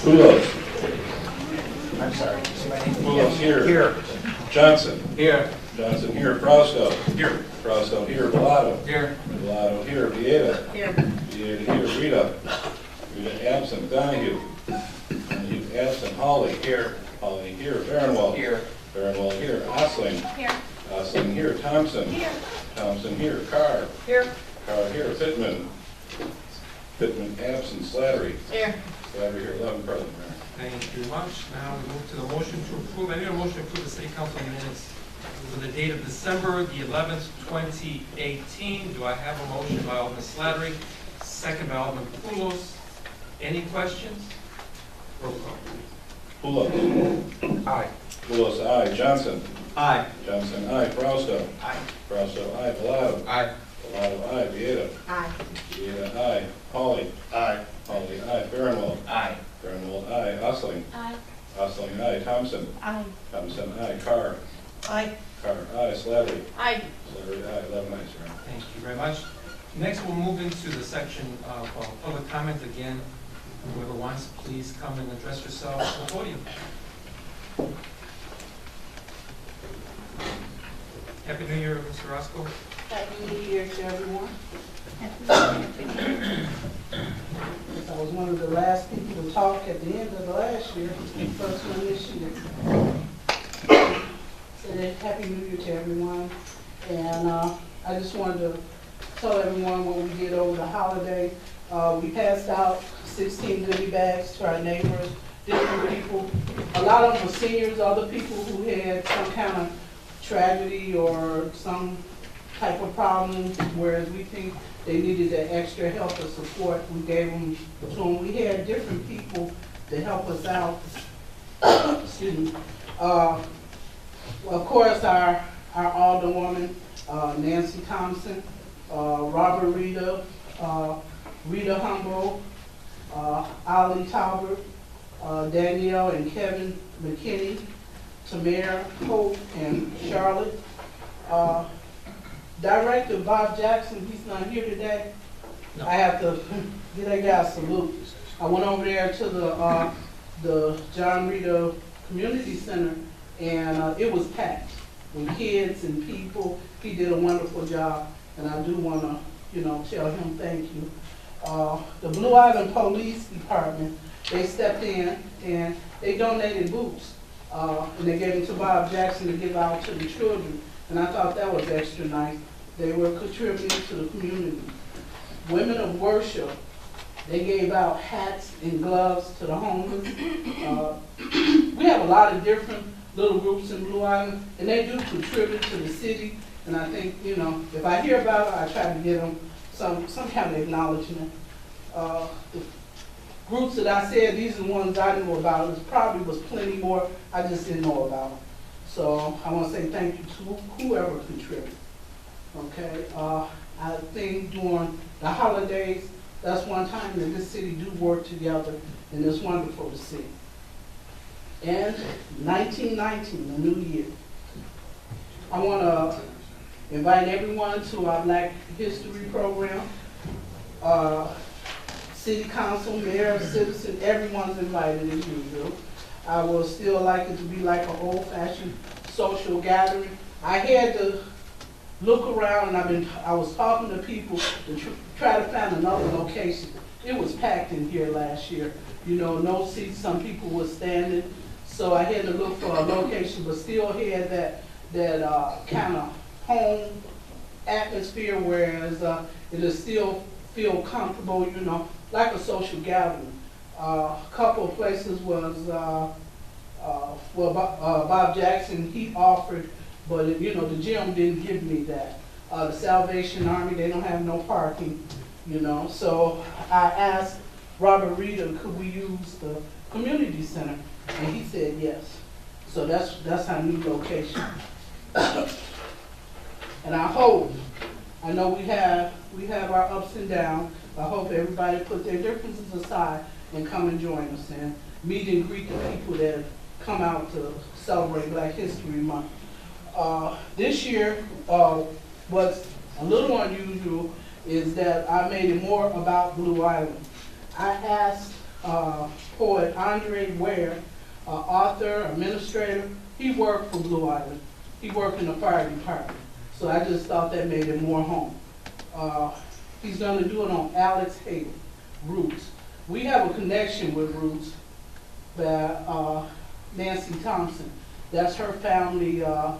Kulos. I'm sorry. Kulos here. Here. Johnson. Here. Johnson here. Frausto. Here. Frausto here. Bellato. Here. Bellato here. Vieta. Here. Vieta here. Rita. Rita absent. Donahue. Donahue absent. Holly. Here. Holly here. Farnwell. Here. Farnwell here. Osling. Here. Osling here. Thompson. Here. Thompson here. Carr. Here. Carr here. Pittman. Pittman absent. Slattery. Here. Slattery here. 11 present, Mayor. Thank you very much. Now we move to the motion to approve. I need a motion to approve the city council minutes for the date of December the 11th, 2018. Do I have a motion by Alderman Slattery, second by Alderman Poulos? Any questions? Roll call. Poulos. Aye. Poulos, aye. Johnson. Aye. Johnson, aye. Frausto. Aye. Frausto, aye. Bellato. Aye. Bellato, aye. Vieta. Aye. Vieta, aye. Holly. Aye. Holly, aye. Farnwell. Aye. Farnwell, aye. Osling. Aye. Osling, aye. Thompson. Aye. Thompson, aye. Carr. Aye. Carr, aye. Slattery. Aye. Slattery, aye. 11 ayes, Your Honor. Thank you very much. Next, we'll move into the section of public comment. Again, whoever wants, please come and address yourself at the podium. Happy New Year, Mr. Roscoe. Happy New Year to everyone. I was one of the last people to talk at the end of the last year, first one this year. So Happy New Year to everyone. And I just wanted to tell everyone what we did over the holiday. We passed out 16 goodie bags to our neighbors, different people. A lot of them were seniors, other people who had some kind of tragedy or some type of problem, whereas we think they needed that extra help or support. We gave them to them. We had different people to help us out. Excuse me. Of course, our alderwoman, Nancy Thompson, Robert Rita, Rita Humboldt, Ali Talbert, Danielle and Kevin McKinney, Tomera, Hope, and Charlotte. Director Bob Jackson, he's not here today. No. I have to give that guy a salute. I went over there to the John Rita Community Center, and it was packed with kids and people. He did a wonderful job, and I do want to, tell him thank you. The Blue Island Police Department, they stepped in and they donated boots, and they gave them to Bob Jackson to give out to the children. And I thought that was extra nice. They were contributing to the community. Women of Worship, they gave out hats and gloves to the homeless. We have a lot of different little groups in Blue Island, and they do contribute to the city. And I think, if I hear about it, I try to give them some kind of acknowledgement. The groups that I said, these are the ones I knew about. There probably was plenty more I just didn't know about them. So I want to say thank you to whoever contributed. Okay, I think during the holidays, that's one time that this city do work together, and it's wonderful to see. And 1919, a new year. I want to invite everyone to our Black History program. City Council, Mayor, citizen, everyone's invited as usual. I would still like it to be like an old-fashioned social gathering. I had to look around, and I was talking to people to try to find another location. It was packed in here last year. No seats, some people were standing. So I had to look for a location, but still had that kind of home atmosphere, whereas it'll still feel comfortable, like a social gathering. A couple of places was, Bob Jackson, he offered, but the gym didn't give me that. The Salvation Army, they don't have no parking, So I asked Robert Rita, could we use the community center? And he said yes. So that's our new location. And I know we have our ups and downs. I hope everybody put their differences aside and come and join us and meet and greet the people that come out to celebrate Black History Month. This year, what's a little unusual is that I made it more about Blue Island. I asked poet Andre Ware, author, administrator. He worked for Blue Island. He worked in the fire department. So I just thought that made it more home. He's gonna do it on Alex Hayden, Roots. We have a connection with Roots, that Nancy Thompson. That's her family a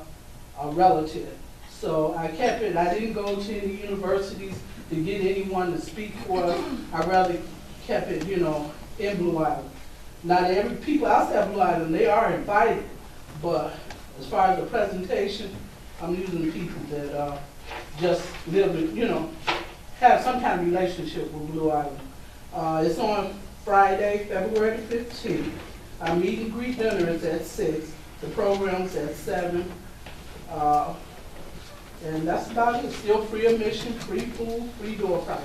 relative. So I kept it. I didn't go to any universities to get anyone to speak for us. I rather kept it, you know, in Blue Island. Not every people outside Blue Island, they are invited, but as far as the presentation, I'm using people that just live, you know, have some kind of relationship with Blue Island. It's on Friday, February 15th. Our meet and greet dinner is at 6. The program's at 7. And that's about it. Still free admission, free food, free door prizes.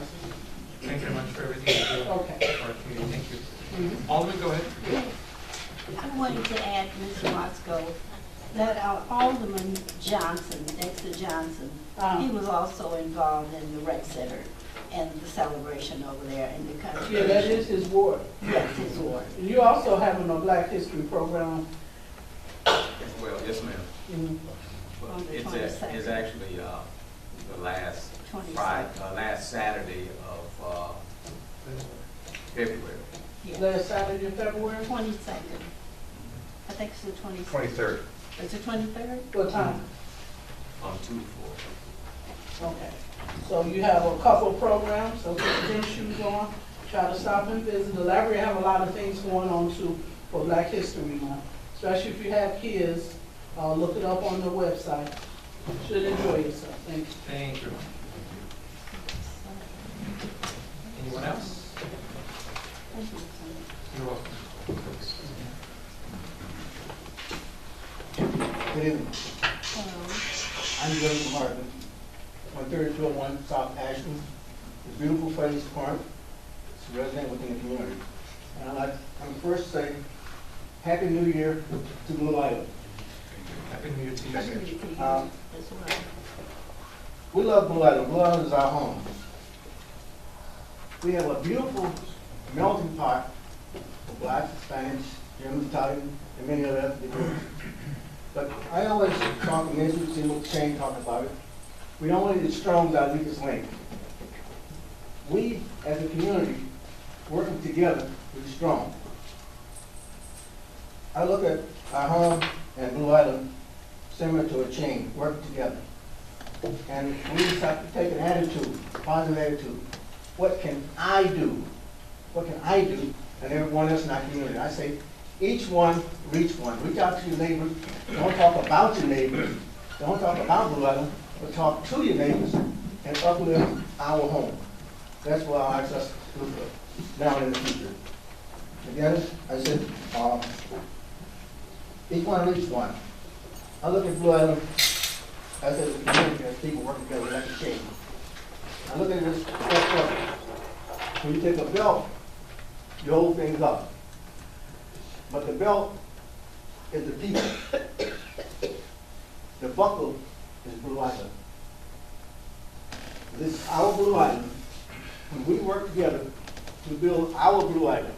Thank you very much for everything you do. Okay. For our community. Thank you. Mhm. Alderman, go ahead. I wanted to add, Ms. Roscoe, that our Alderman Johnson, Dexter Johnson, he was also involved in the rec center and the celebration over there in the country. Yeah, that is his ward. Yes, his ward. And you also having a Black History program. Well, yes, ma'am. Mhm. Well, On the it's 22nd. it's actually the last 22nd. last Saturday of February. Yes. Last Saturday in February. 22nd. I think it's the 22nd. 23rd. Is it 23rd? What time? 2 to 4. Okay. So you have a couple of programs, so put your tennis shoes on, try to stop and visit. The library have a lot of things going on too for Black History Month. Especially if you have kids, look it up on the website. Should enjoy yourself. Thank you. Thank you. Anyone else? You're welcome. Good evening. Hello. I'm Joseph Martin, 13201 South Ashland. It's a beautiful place, park. It's a resident within the community. And I'd like, I'm first to say, Happy New Year to Blue Island. Happy New Year to you, Happy sir. New Year to you Um, as well. We love Blue Island. Blue Island is our home. We have a beautiful melting pot of Blacks, Spanish, Germans, Italian, and many other ethnic groups. But I always talk, and as we see what Shane talked about it, we don't need the strong that weakest link. We, as a community, working together, we're strong. I look at our home and Blue Island similar to a chain, working together. And we just have to take an attitude, a positive attitude. What can I do? What can I do? And everyone else in our community. I say, each one, reach one. Reach out to your neighbors. Don't talk about your neighbors. Don't talk about Blue Island, but talk to your neighbors and uplift our home. That's what I ask us to do now and in the future. Again, I said, each one, reach one. I look at Blue Island as a community, as people working together like a chain. I look at this, when you take a belt, you hold things up. But the belt is the people. The buckle is Blue Island. This is our Blue Island. When we work together to build our Blue Island,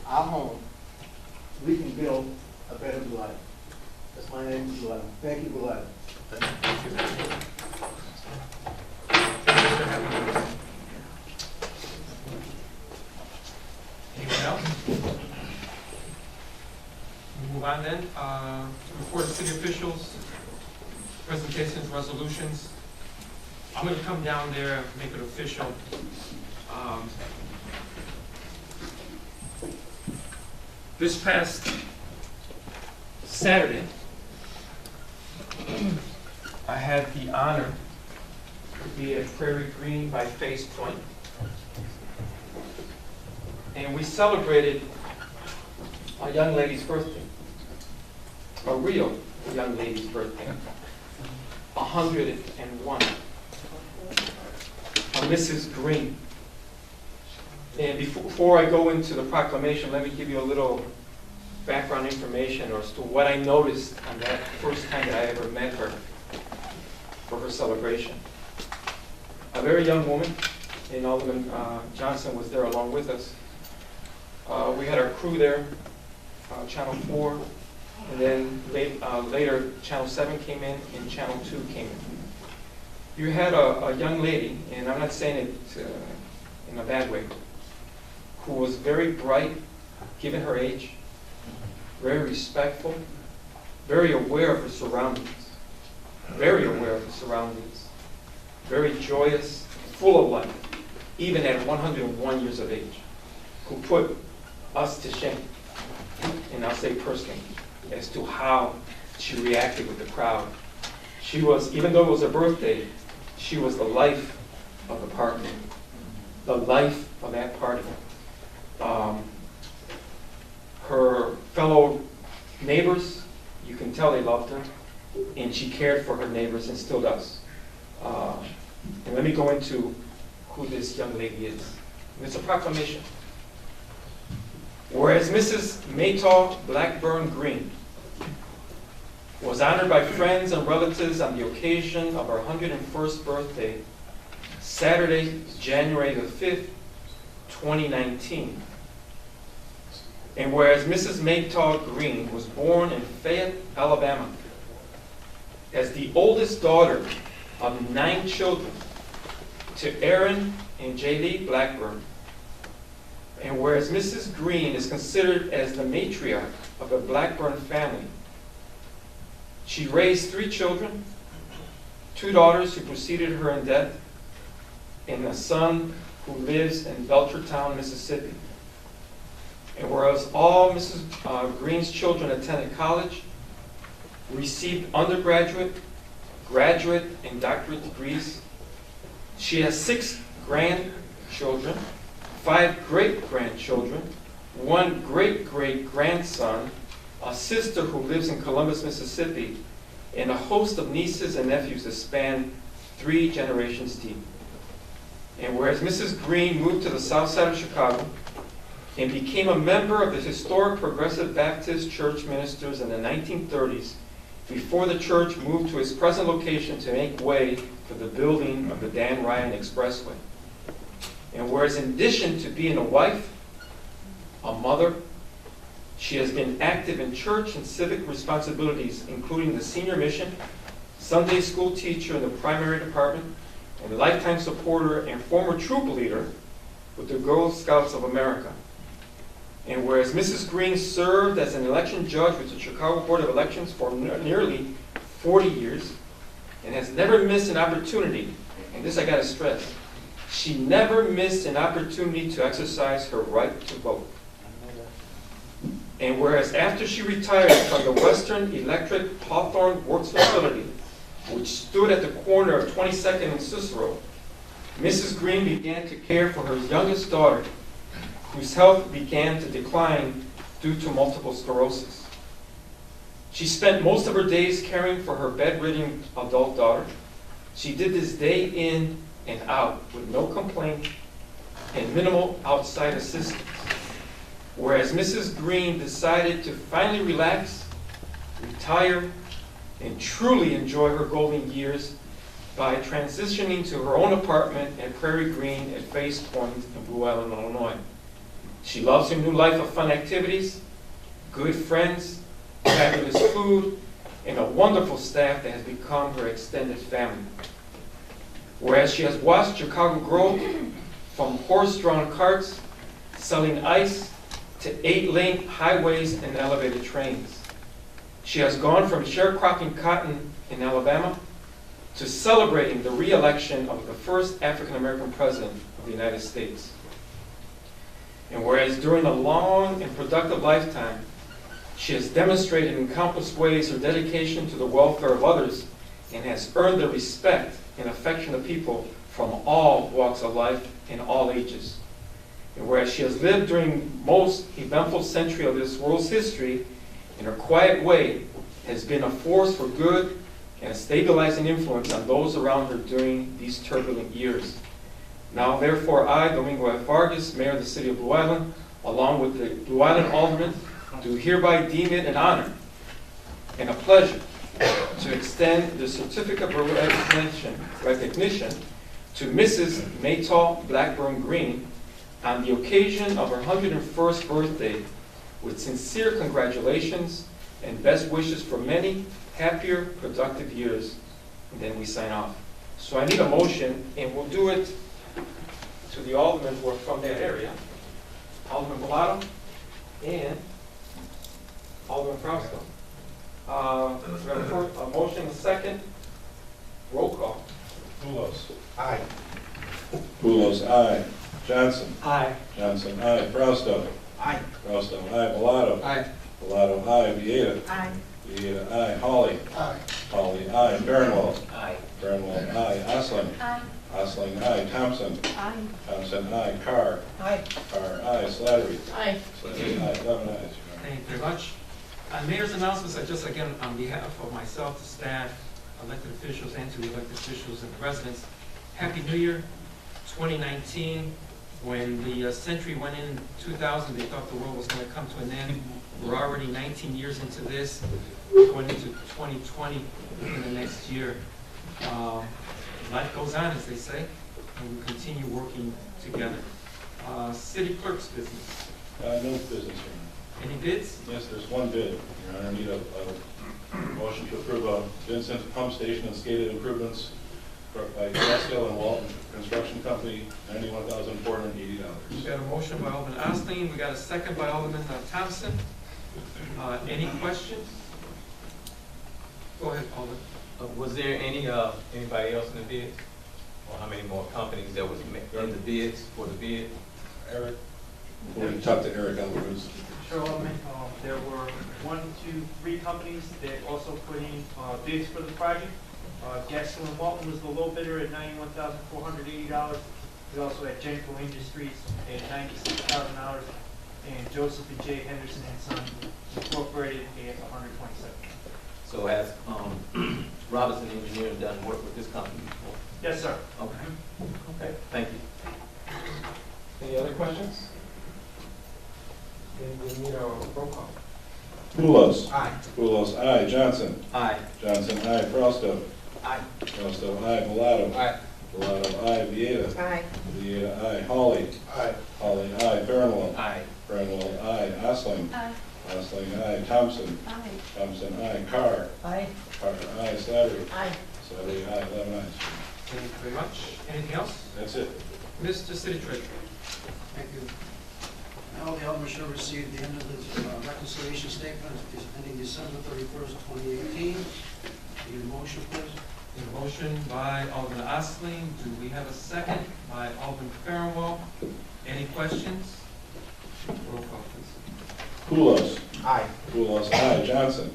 our home, we can build a better Blue Island. That's my name, Blue Island. Thank you, Blue Island. Anyone else? We move on then. Report of city officials, presentations, resolutions. I'm going to come down there and make it official. This past Saturday, I had the honor to be at Prairie Green by Face Point. And we celebrated a young lady's birthday, a real young lady's birthday, 101, a Mrs. Green. And before I go into the proclamation, let me give you a little background information as to what I noticed on that first time that I ever met her for her celebration. A very young woman, and Alderman Johnson was there along with us. We had our crew there, Channel 4, and then later Channel 7 came in and Channel 2 came in. You had a young lady, and I'm not saying it in a bad way, who was very bright, given her age, very respectful, very aware of her surroundings, very aware of her surroundings, very joyous, full of life, even at 101 years of age, who put us to shame, and I'll say personally, as to how she reacted with the crowd. She was, even though it was her birthday, she was the life of the party, the life of that party. Her fellow neighbors, you can tell they loved her, and she cared for her neighbors and still does. And let me go into who this young lady is. And it's a proclamation. Whereas Mrs. Maytaw Blackburn Green was honored by friends and relatives on the occasion of her 101st birthday, Saturday, January the 5th, 2019. And whereas Mrs. Maytaw Green was born in Fayette, Alabama, as the oldest daughter of 9 children to Aaron and J. Lee Blackburn, and whereas Mrs. Green is considered as the matriarch of the Blackburn family, she raised 3 children, 2 daughters who preceded her in death, and a son who lives in Belchertown, Mississippi. And whereas all Mrs. Green's children attended college, received undergraduate, graduate, and doctorate degrees, she has 6 grandchildren, 5 great-grandchildren, 1 great-great-grandson, a sister who lives in Columbus, Mississippi, and a host of nieces and nephews that span 3 generations deep. And whereas Mrs. Green moved to the south side of Chicago and became a member of the historic Progressive Baptist Church Ministers in the 1930s, before the church moved to its present location to make way for the building of the Dan Ryan Expressway. And whereas in addition to being a wife, a mother, she has been active in church and civic responsibilities, including the senior mission, Sunday school teacher in the primary department, and lifetime supporter and former troop leader with the Girl Scouts of America. And whereas Mrs. Green served as an election judge with the Chicago Board of Elections for nearly 40 years and has never missed an opportunity, and this I got to stress, she never missed an opportunity to exercise her right to vote. And whereas after she retired from the Western Electric Hawthorne Works facility, which stood at the corner of 22nd and Cicero, Mrs. Green began to care for her youngest daughter, whose health began to decline due to multiple sclerosis. She spent most of her days caring for her bedridden adult daughter. She did this day in and out with no complaint and minimal outside assistance. Whereas Mrs. Green decided to finally relax, retire, and truly enjoy her golden years by transitioning to her own apartment at Prairie Green at Face Point in Blue Island, Illinois. She loves her new life of fun activities, good friends, fabulous food, and a wonderful staff that has become her extended family. Whereas she has watched Chicago grow from horse-drawn carts, selling ice, to 8-lane highways and elevated trains. She has gone from sharecropping cotton in Alabama to celebrating the re-election of the first African-American president of the United States. And whereas during a long and productive lifetime, she has demonstrated in countless ways her dedication to the welfare of others and has earned the respect and affection of people from all walks of life and all ages. And whereas she has lived during most eventful century of this world's history, in her quiet way has been a force for good and a stabilizing influence on those around her during these turbulent years. Now, therefore, I, Domingo F. Vargas, Mayor of the City of Blue Island, along with the Blue Island Aldermen, do hereby deem it an honor and a pleasure to extend the certificate of recognition to Mrs. Maytaw Blackburn Green, on the occasion of her 101st birthday with sincere congratulations and best wishes for many happier, productive years. And then we sign off. So I need a motion, and we'll do it to the aldermen who are from that area. Alderman Bellato and Alderman Frausto. We have a motion, a second. Roll call. Pulos. Aye. Pulos, aye. Johnson. Aye. Johnson, aye. Frausto. Aye. Frausto, aye. Bellato. Aye. Bellato, aye. Vieta. Aye. Vieta, aye. Hawley. Aye. Hawley, aye. Bernwald. Aye. Bernwald, aye. Osling. Aye. Osling, aye. Thompson. Aye. Thompson, aye. Carr. Aye. Carr, aye. Slattery. Aye. Slattery, aye. 11 ayes, Your Honor. Thank you very much. Mayor's announcements are just again on behalf of myself, the staff, elected officials, and to the elected officials and the residents. Happy New Year, 2019. When the century went in 2000, they thought the world was going to come to an end. We're already 19 years into this, going into 2020 in the next year. Life goes on, as they say, and we continue working together. City clerk's business. No business, Your Honor. Any bids? Yes, there's one bid. Your Honor, I need a motion to approve a Vincent Pump Station and skated improvements by Catskill and Walton Construction Company, $91,480. We got a motion by Alderman Osling, we got a second by Alderman Thompson. Any questions? Go ahead, Alderman. Was there anybody else in the bid? Or how many more companies that was in the bids for the bid? Eric? We'll talk to Eric Alvarez. Sure, Alderman. There were 1, 2, 3 companies that also put in bids for the project. Jackson and Walton was the low bidder at $91,480. We also had Genco Industries at $96,000, and Joseph and Jay Henderson and Son Incorporated at $127,000. So has Robinson Engineering done work with this company before? Yes, sir. Okay. Okay, thank you. Any other questions? Then we need a roll call. Pulos. Aye. Pulos, aye. Johnson. Aye. Johnson, aye. Frausto. Aye. Frausto, aye. Bellato. Aye. Bellato, aye. Vieta. Aye. Vieta, aye. Hawley. Aye. Hawley, aye. Bernwald. Aye. Bernwald, aye. Osling. Aye. Osling, aye. Thompson. Aye. Thompson, aye. Carr. Aye. Carr, aye. Slattery. Aye. Slattery, aye. 11 ayes. Thank you very much. Anything else? That's it. Mr. City Treasurer. Thank you. Now the Alderman shall receive the end of the reconciliation statement is ending December 31st, 2018. Need a motion, please? Need a motion by Alderman Osling. Do we have a second by Alderman Farnwell? Any questions? Roll call, please. Pulos. Aye. Pulos, aye. Johnson.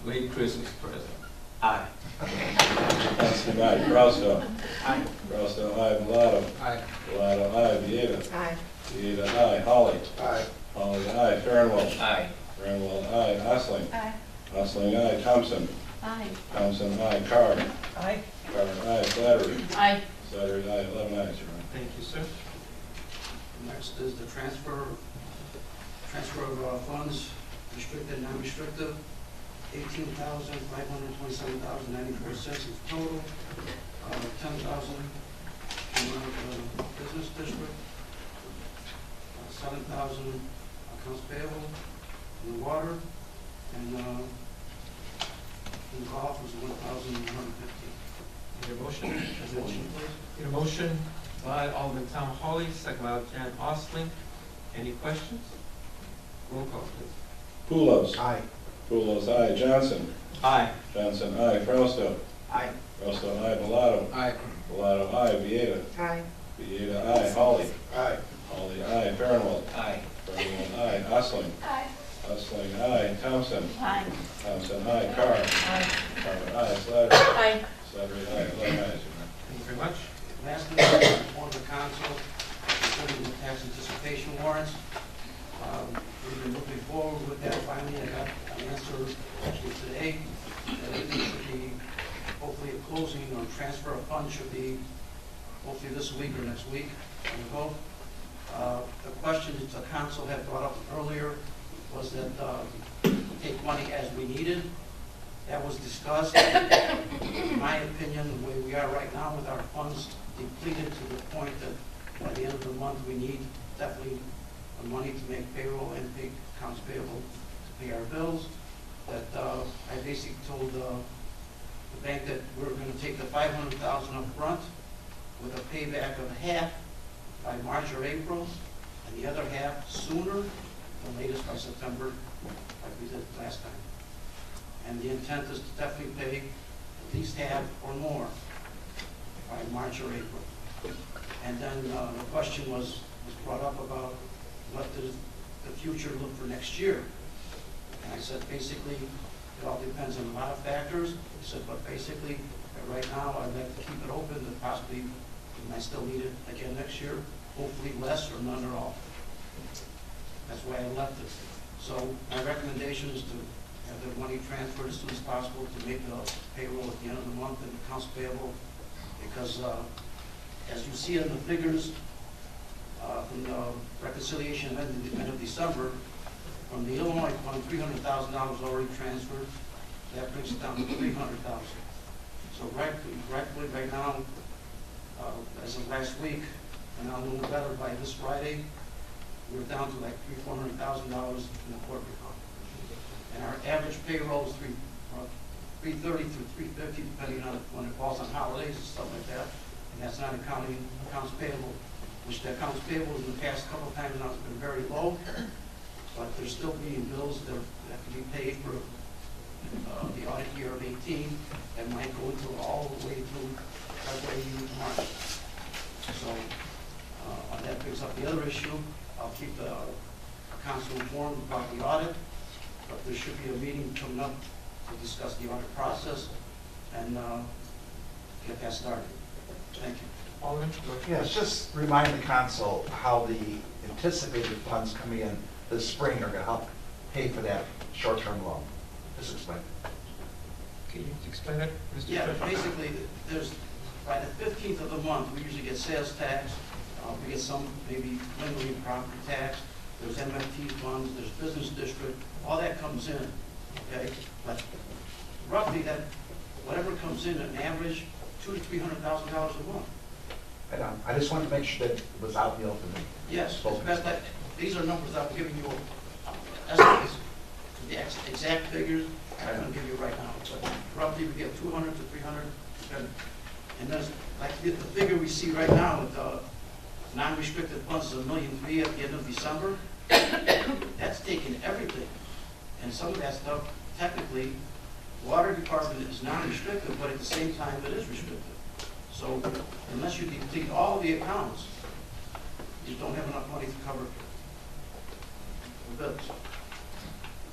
Merry Christmas, President. Aye. Johnson, aye. Frausto. Aye. Frausto, aye. Bellato. Aye. Bellato, aye. Vieta. Aye. Vieta, aye. Hawley. Aye. Hawley, aye. Fernwell. Aye. Fernwell, aye. Osling. Aye. Osling, aye. Thompson. Aye. Thompson, aye. Carr. Aye. Carr, aye. Slattery. Aye. Slattery, aye. 11 ayes, Your Honor. Thank you, sir. Next is the transfer of funds, restricted and non-restricted, $18,527.94 in total, $10,000 in business district, $7,000 accounts payable in the water, and in golf was $1,150. Need a motion? Need a motion by Alderman Tom Hawley, second by Jan Osling. Any questions? Roll call, please. Pulos. Aye. Pulos, aye. Johnson. Aye. Johnson, aye. Frausto. Aye. Frausto, aye. Bellato. Aye. Bellato, aye. Vieta. Aye. Vieta, aye. Hawley. Aye. Hawley, aye. Fernwell. Aye. Fernwell, aye. Osling. Aye. Osling, aye. Thompson. Aye. Thompson, aye. Carr. Aye. Carr, aye. Slattery. Aye. Slattery, aye. 11 ayes, Your Honor. Thank you very much. Lastly, I inform the council concerning the tax anticipation warrants. We've been looking forward with that. Finally, I got an answer actually today. Everything should be, hopefully, a closing or transfer of funds should be hopefully this week or next week. We hope. The question that the council had brought up earlier was that take money as we needed. That was discussed. In my opinion, the way we are right now with our funds depleted to the point that by the end of the month, we need definitely the money to make payroll and pay accounts payable to pay our bills. That I basically told the bank that we're going to take the $500,000 up front with a payback of half by March or April, and the other half sooner, the latest by September, like we did last time. And the intent is to definitely pay at least half or more by March or April. And then the question was brought up about what does the future look for next year. And I said, basically, it all depends on a lot of factors. I said, but basically, right now, I'd like to keep it open and possibly, we might still need it again next year, hopefully less or none at all. That's why I left it. So my recommendation is to have the money transferred as soon as possible to make the payroll at the end of the month and accounts payable, because as you see in the figures from the reconciliation at the end of December, from the Illinois fund, $300,000 already transferred. That brings it down to $300,000. So right now, as of last week, and I'll know better by this Friday, we're down to like $300,000, $400,000 in the corporate fund. And our average payroll is $330 to $350, depending on when it falls on holidays and stuff like that. And that's not accounting accounts payable, which the accounts payable in the past couple of times now has been very low. But there's still being bills that have to be paid for the audit year of 18 and might go into all the way through February to March. So that brings up the other issue. I'll keep the council informed about the audit, but there should be a meeting coming up to discuss the audit process and get that started. Thank you. Alderman? Yes, just remind the council how the anticipated funds coming in this spring are going to help pay for that short-term loan. Just explain. Can you explain that, Mr. Yeah, Treasurer? basically, there's, by the 15th of the month, we usually get sales tax, we get some maybe lingering property tax, there's MFT funds, there's business district, all that comes in, okay? But roughly that, whatever comes in, an average, $200,000 to $300,000 a month. I just wanted to make sure that it was out in the open. Yes, it's best that, these are numbers that I'm giving you estimates. The exact figures, I'm going to give you right now. But roughly, we get 200 to 300, and there's like the figure we see right now with the non-restricted funds is $1.3 million at the end of December. That's taking everything, and some of that stuff technically, water department is non-restricted, but at the same time it is restricted. So unless you deplete all the accounts, you don't have enough money to cover the bills.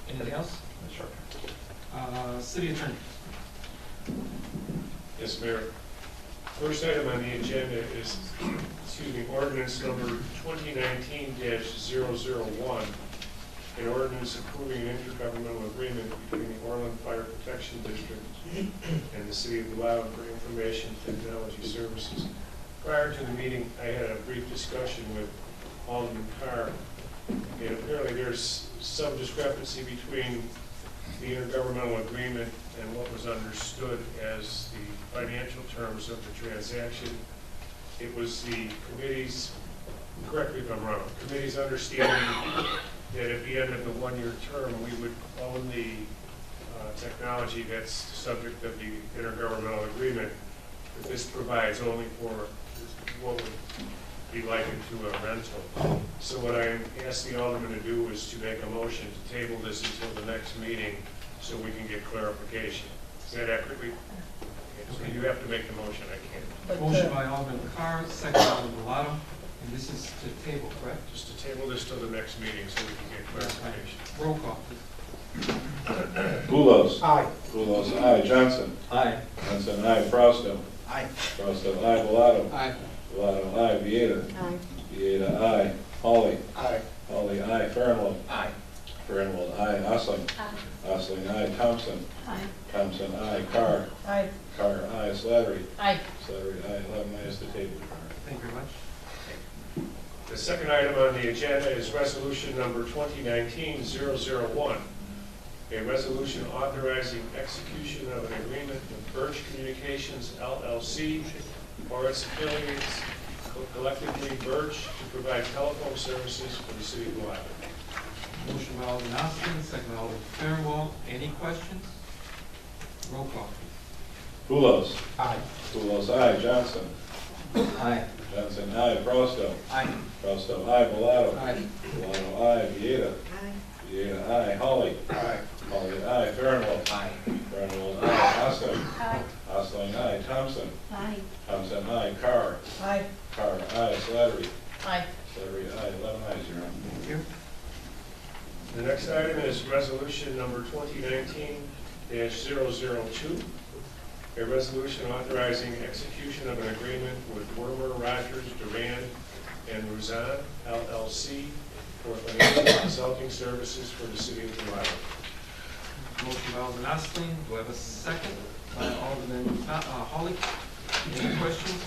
Anything else? Sure. City Attorney. Yes, Mayor. First item on the agenda is, ordinance number 2019-001, an ordinance approving an intergovernmental agreement between the Orland Fire Protection District and the City of Blue Island for information technology services. Prior to the meeting, I had a brief discussion with Alderman Carr, and apparently there's some discrepancy between the intergovernmental agreement and what was understood as the financial terms of the transaction. It was the committee's, correct me if I'm wrong, committee's understanding that at the end of the one-year term, we would own the technology that's subject of the intergovernmental agreement, that this provides only for what would be likened to a rental. So what I asked the alderman to do was to make a motion to table this until the next meeting so we can get clarification. Is that accurate? Okay, so you have to make the motion, I can't. Motion by Alderman Carr, second by Alderman Bellato, and this is to table, correct? Just to table this till the next meeting so we can get clarification. Roll call, please. Goulos. Aye. Goulos, aye. Johnson. Aye. Johnson, aye. Frausto. Aye. Frausto, aye. Bellato. Aye. Bellato, aye. Vieta. Aye. Vieta, aye. Hawley. Aye. Hawley, aye. Farnwell. Aye. Farnwell, aye. Osling. Aye. Osling, aye. Thompson. Aye. Thompson, aye. Carr. Aye. Carr, aye. Slattery. Aye. Slattery, aye. 11 ayes to table. Thank you very much. The second item on the agenda is resolution number 2019-001, a resolution authorizing execution of an agreement with Birch Communications LLC or its affiliates, collectively merge to provide telephone services for the city of Blue Island. Motion by Alderman Austin, second by Alderman Fairwell. Any questions? Roll call, please. Pulos. Aye. Pulos, aye. Johnson. Aye. Johnson, aye. Fausto. Aye. Fausto, aye. Bellato. Aye. Bellato, aye. Vieta. Vieta, aye. Holly. Aye. Holly, aye. Farinwald. Aye. Farinwald, aye. Osling. Aye. Osling, aye. Thompson. Aye. Thompson, aye. Carr. Aye. Carr, aye. Slattery. Aye. Slattery, aye. 11 ayes, Your Honor. Thank you. The next item is resolution number 2019-002, a resolution authorizing execution of an agreement with Wormer, Rogers, Duran, and Ruzan, LLC, for financial consulting services for the city of Blue Island. Motion by Alderman Austin. Do I have a second? By Alderman Holly. Any questions?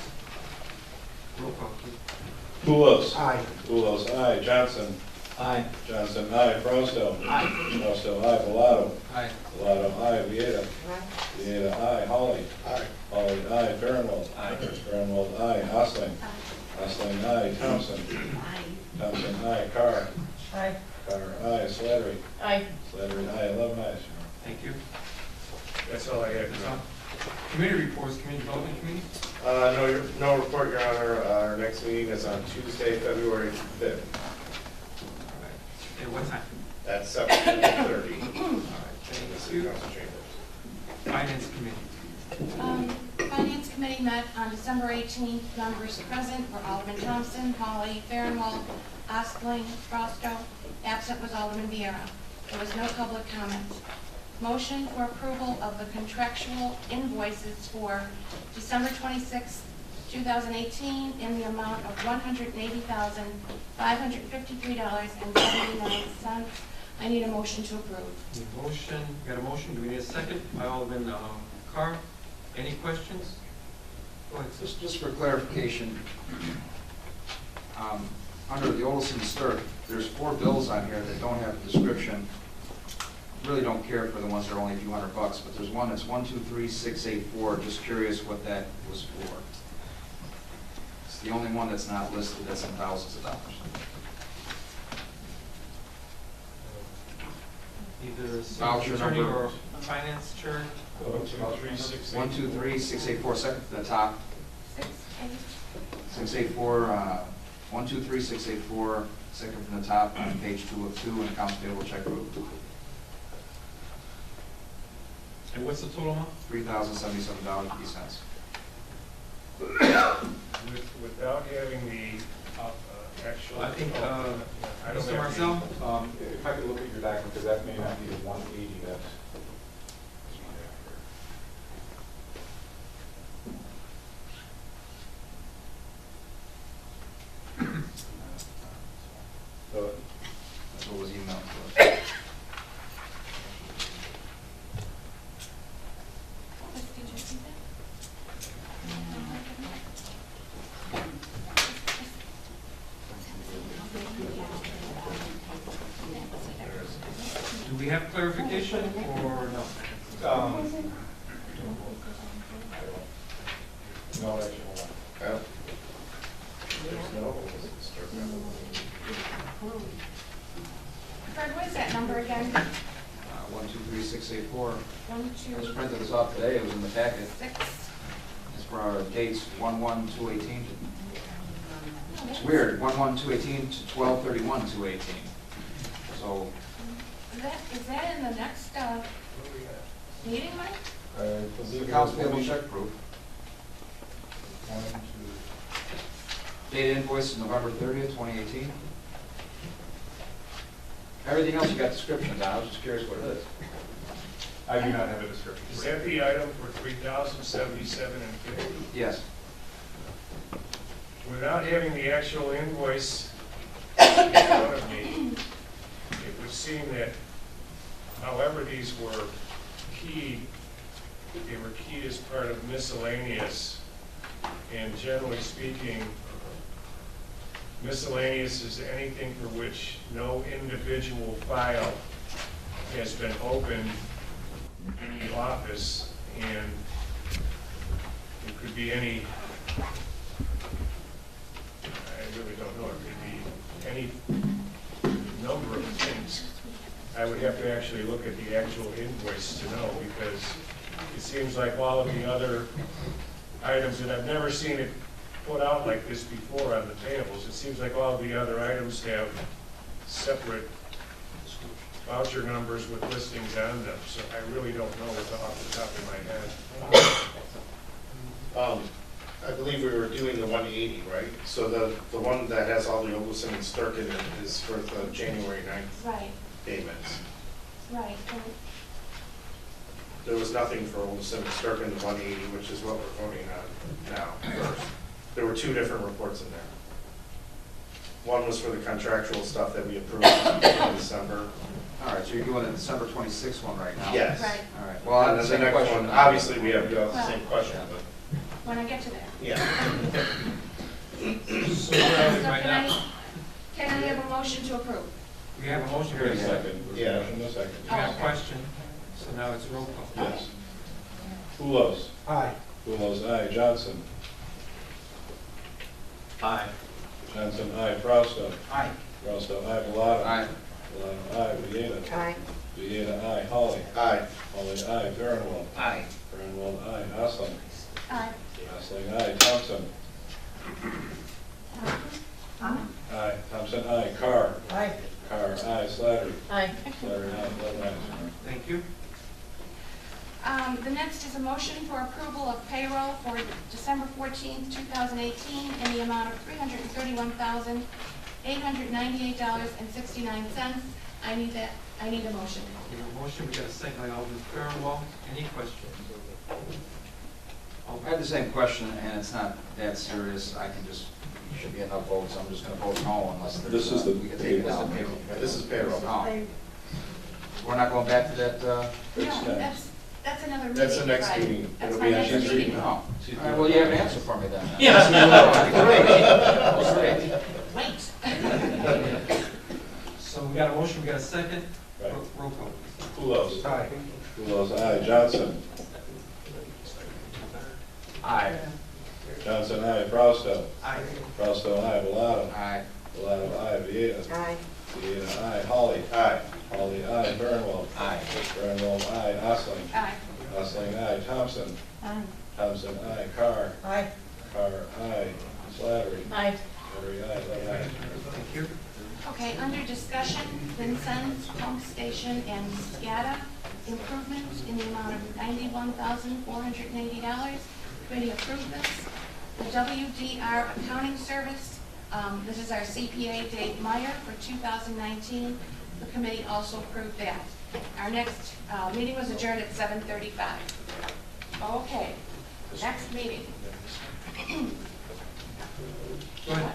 Roll call, please. Pulos. Aye. Pulos, aye. Johnson. Aye. Johnson, aye. Fausto. Aye. Fausto, aye. Bellato. Aye. Bellato, aye. Vieta. Vieta, aye. Holly. Aye. Holly, aye. Farinwald. Aye. Farinwald, aye. Osling. Osling, aye. Thompson. Aye. Thompson, aye. Carr. Aye. Carr, aye. Slattery. Aye. Slattery, aye. 11 ayes, Your Honor. Thank you. That's all I have. That's all. Committee reports, Community Development Committee. No report, Your Honor. Our next meeting is on Tuesday, February 5th All right. At what time? at 7:30 All right, in the thank City you. Council chambers. Finance Committee. Finance Committee met on December 18th. Members present were Alderman Thompson, Holly, Farinwald, Ostling, Fausto. Absent was Alderman Viera. There was no public comment. Motion for approval of the contractual invoices for December 26th, 2018 in the amount of $180,553.79. I need a motion to approve. Need a motion, got a motion, do we need a second? By Alderman Carr. Any questions? Go ahead, sir. Just for clarification, under the Olson Stirk, there's 4 bills on here that don't have a description. Really don't care for the ones that are only a few $100, but there's one that's 123684. Just curious what that was for. It's the only one that's not listed that's in thousands of dollars. Either Voucher attorney number- or finance chair. 123684, second from the top. 684, 123684, second from the top on page 2 of 2 in accounts payable check book. And what's the total amount? $3,077.50. Without having the actual. I think, I don't Mr. have Marcel? If I could look at your document, because that may not be the 180 that's. That's what was emailed to us. Did you see that? Do we have clarification or no? No, actually, hold on. There's no. Fred, what is that number again? 123684. 1, I just 2, printed this off today, it was in the packet. 6. It's for our dates 1/1/218. It's weird, 1/1/218 to 12/31/218. So, Is that in the next meeting, Mike? it's accounts payable check proof. Data invoice is November 30th, 2018. Everything else you got descriptions on, I was just curious what it is. I do not have a description. Is that the item for $3,077.50? Yes. Without having the actual invoice in front of me, it would seem that however these were keyed, they were keyed as part of miscellaneous. And generally speaking, miscellaneous is anything for which no individual file has been opened in the office, and it could be any really don't know. It could be any number of things. I would have to actually look at the actual invoice to know, because it seems like all of the other items, and I've never seen it put out like this before on the payables. It seems like all the other items have separate voucher numbers with listings on them, so I really don't know what's off the top of my head. I believe we were doing the 180, right? So the one that has all the Olson and Sturk in it is for the January 9th Right, payments. right. And There was nothing for Olson and Sturk in the 180, which is what we're voting on now first. There were two different reports in there. One was for the contractual stuff that we approved in December. All right, so you're doing the December 26th one right now? Yes. Right. All right, well, I And have then the the same next question. one, obviously, we have the same question, but, when I get to there. yeah. So where are we So right now? can I have a motion to approve? We have a motion Here in here. a second. Yeah. Motion in a second. We have a question, so now it's roll call. Yes. Pulos. Aye. Pulos, aye. Johnson. Aye. Johnson, aye. Frausto. Aye. Frausto, aye. Bellato. Aye. Bellato, aye. Vieta. Aye. Vieta, aye. Holly. Aye. Holly, aye. Farinwald. Aye. Farinwald, aye. Osling. Aye. Osling, aye. Thompson. Aye. Thompson, aye. Carr. Aye. Carr, aye. Slattery. Aye. Slattery, aye. 11 ayes. Thank you. The next is a motion for approval of payroll for December 14th, 2018, in the amount of $331,898.69. I need a motion. We have a motion, we got a second by Alderman Fairwell. Any questions? I have the same question, and it's not that serious. I can just, should be enough votes. I'm just going to vote no unless there's, This is the we can take it out. This is payroll. Oh. We're not going back to that? No, that's another meeting. That's the next Friday. meeting. That's It'll my be next on meeting. Tuesday. No. All right, well, you have an answer for me then. Wait. So we got a motion, we got a second. Right. Roll call. Pulos. Aye. Pulos, aye. Johnson. Aye. Johnson, aye. Frausto. Aye. Frausto, aye. Bellato. Aye. Bellato, aye. Vieta. Aye. Vieta, aye. Holly. Aye. Holly, aye. Farinwald. Aye. Farinwald, aye. Osling. Aye. Osling, aye. Thompson. Aye. Thompson, aye. Carr. Aye. Carr, aye. Slattery. Aye. Slattery, aye. 11 ayes. Thank you. Okay, under discussion, Vincent's Pump Station and SCADA improvements in the amount of $91,480. Committee approved this. The WDR Accounting Service, this is our CPA Dave Meyer for 2019. The committee also approved that. Our next meeting was adjourned at 7:35. Okay, next meeting. Go ahead.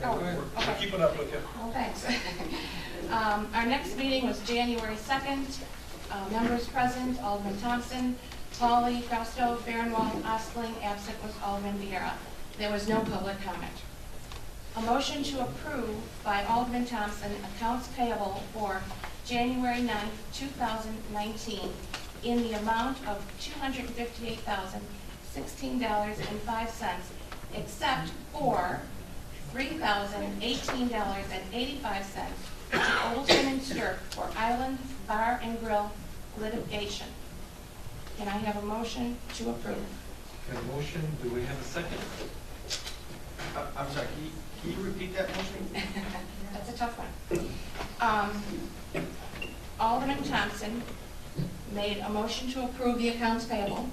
Go ahead. Okay. Keeping up with you. Oh, thanks. Our next meeting was January 2nd. Members present, Alderman Thompson, Hawley, Frausto, Farinwald, Ostling. Absent was Alderman Vieira. There was no public comment. A motion to approve by Alderman Thompson accounts payable for January 9th, 2019 in the amount of $258,016.05, except for $3,018.85 to Olson and Stirk for Island Bar and Grill litigation. Can I have a motion to approve? Got a motion, do we have a second? I'm sorry, can you repeat that motion? That's a tough one. Alderman Thompson made a motion to approve the accounts payable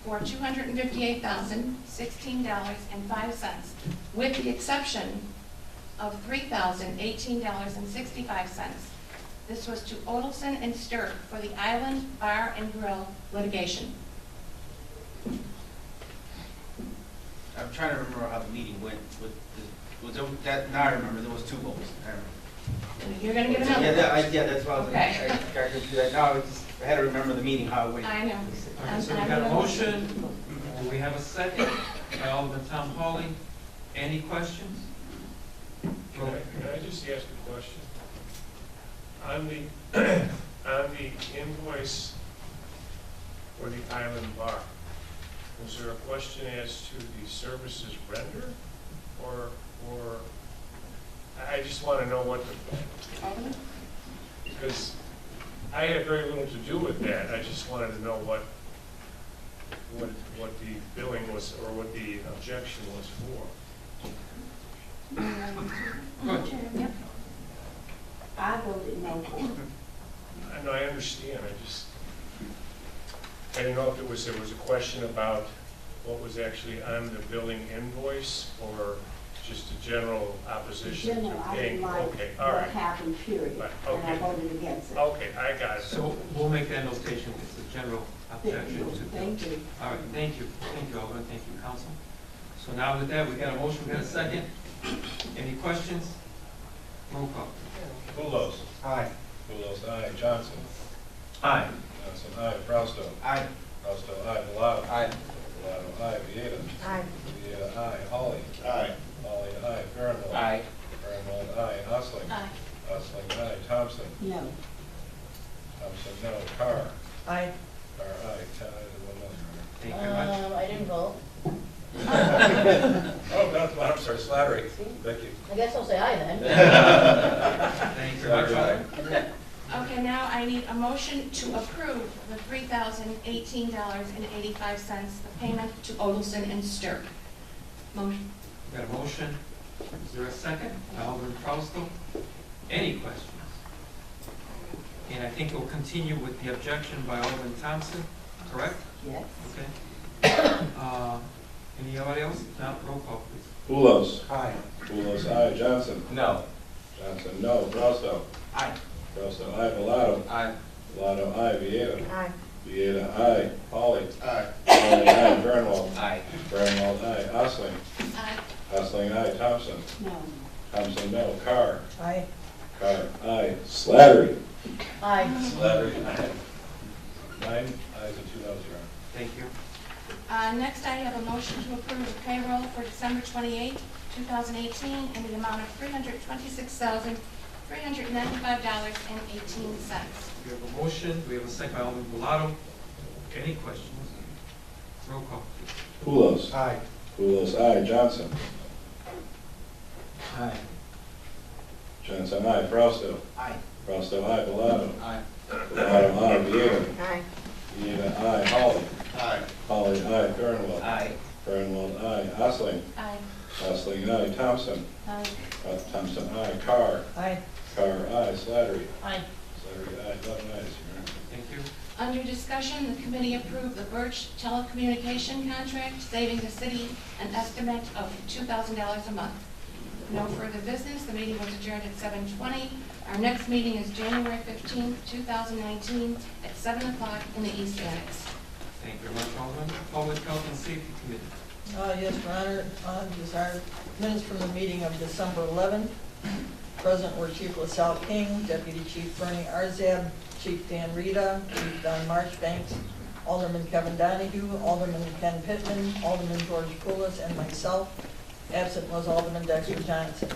for $258,016.05, with the exception of $3,018.65. This was to Odelson and Stirk for the Island Bar and Grill litigation. I'm trying to remember how the meeting went with that, now I remember, there was two votes. I remember. You're going to give another? Yeah, that's why I was, Okay. I got confused. Now I had to remember the meeting, how it went. I know. All right, so we got a motion, do we have a second by Alderman Tom Hawley? Any questions? Can I just ask a question? On the, on the invoice for the Island Bar, was there a question as to the services rendered or I just want to know what the, because I had very little to do with that. I just wanted to know what the billing was, or what the objection was for. I voted no for it. I know, I understand, I didn't know if there was a question about what was actually on the billing invoice, or just a general opposition to General, I paying. didn't like Okay, all what right. happened, period, Right, and I okay. voted against it. Okay, I got it. So we'll make that notation, it's a general objection to. Thank you. All right, thank you, Alderman, thank you, council. So now with that, we got a motion, we got a second. Any questions? Roll call. Pulos. Aye. Pulos, aye. Johnson. Aye. Johnson, aye. Frausto. Aye. Frausto, aye. Bellato. Aye. Bellato, aye. Vieta. Aye. Vieta, aye. Holly. Aye. Holly, aye. Farinwald. Aye. Farinwald, aye. Osling. Aye. Osling, aye. Thompson. No. Thompson, no. Carr. Aye. Carr, aye. 10 ayes and 1 no. Thank you very much. I didn't vote. Oh, not, I'm sorry. Slattery. Thank you. I guess I'll say aye then. Thank you very much, Alderman. Okay, now I need a motion to approve the $3,018.85, the payment to Olson and Stirk. Motion. We got a motion, is there a second? Alderman Frausto. Any questions? And I think we'll continue with the objection by Alderman Thompson, correct? Yes. Okay. Anybody else? Now, roll call, please. Pulos. Aye. Pulos, aye. Johnson. No. Johnson, no. Frausto. Aye. Frausto, aye. Bellato. Aye. Bellato, aye. Vieta. Aye. Vieta, aye. Holly. Aye. Holly, aye. Farinwald. Aye. Farinwald, aye. Osling. Aye. Osling, aye. Thompson. No. Thompson, no. Carr. Aye. Carr, aye. Slattery. Aye. Slattery, aye. 9 ayes and 2 noes, Your Honor. Thank you. Next, I have a motion to approve the payroll for December 28, 2018, in the amount of $326,395.18. We have a motion, we have a second by Alderman Bellato. Any questions? Roll call, please. Pulos. Aye. Pulos, aye. Johnson. Aye. Johnson, aye. Frausto. Aye. Frausto, aye. Bellato. Aye. Bellato, aye. Vieta. Aye. Vieta, aye. Holly. Aye. Holly, aye. Farinwald. Aye. Farinwald, aye. Osling. Aye. Osling, aye. Thompson. Aye. Thompson, aye. Carr. Aye. Carr, aye. Slattery. Aye. Slattery, aye. 11 ayes, Your Honor. Thank you. Under discussion, the committee approved the Birch telecommunication contract, saving the city an estimate of $2,000 a month. No further business. The meeting was adjourned at 7:20. Our next meeting is January 15th, 2019, at 7 o'clock in the East Annex. Thank you very much, Alderman. Public Health and Safety Committee. Yes, Your Honor, these are minutes from the meeting of December 11th. Present were Chief LaSalle King, Deputy Chief Bernie Arzab, Chief Dan Rita, Chief Don Marchbanks, Alderman Kevin Donahue, Alderman Ken Pittman, Alderman George Poulos, and myself. Absent was Alderman Dexter Johnson.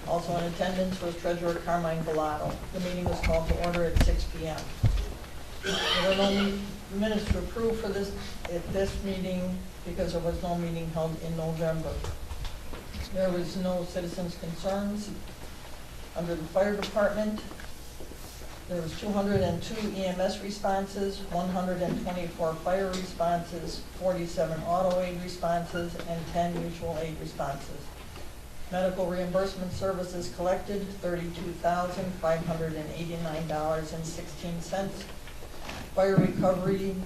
Also in attendance was Treasurer Carmine Bellato. The meeting was called to order at 6 p.m. There are no minutes to approve for this, at this meeting because there was no meeting held in November. There was no citizens' concerns. Under the fire department, there was 202 EMS responses, 124 fire responses, 47 auto aid responses, and 10 mutual aid responses. Medical reimbursement services collected, $32,589.16. Fire recovery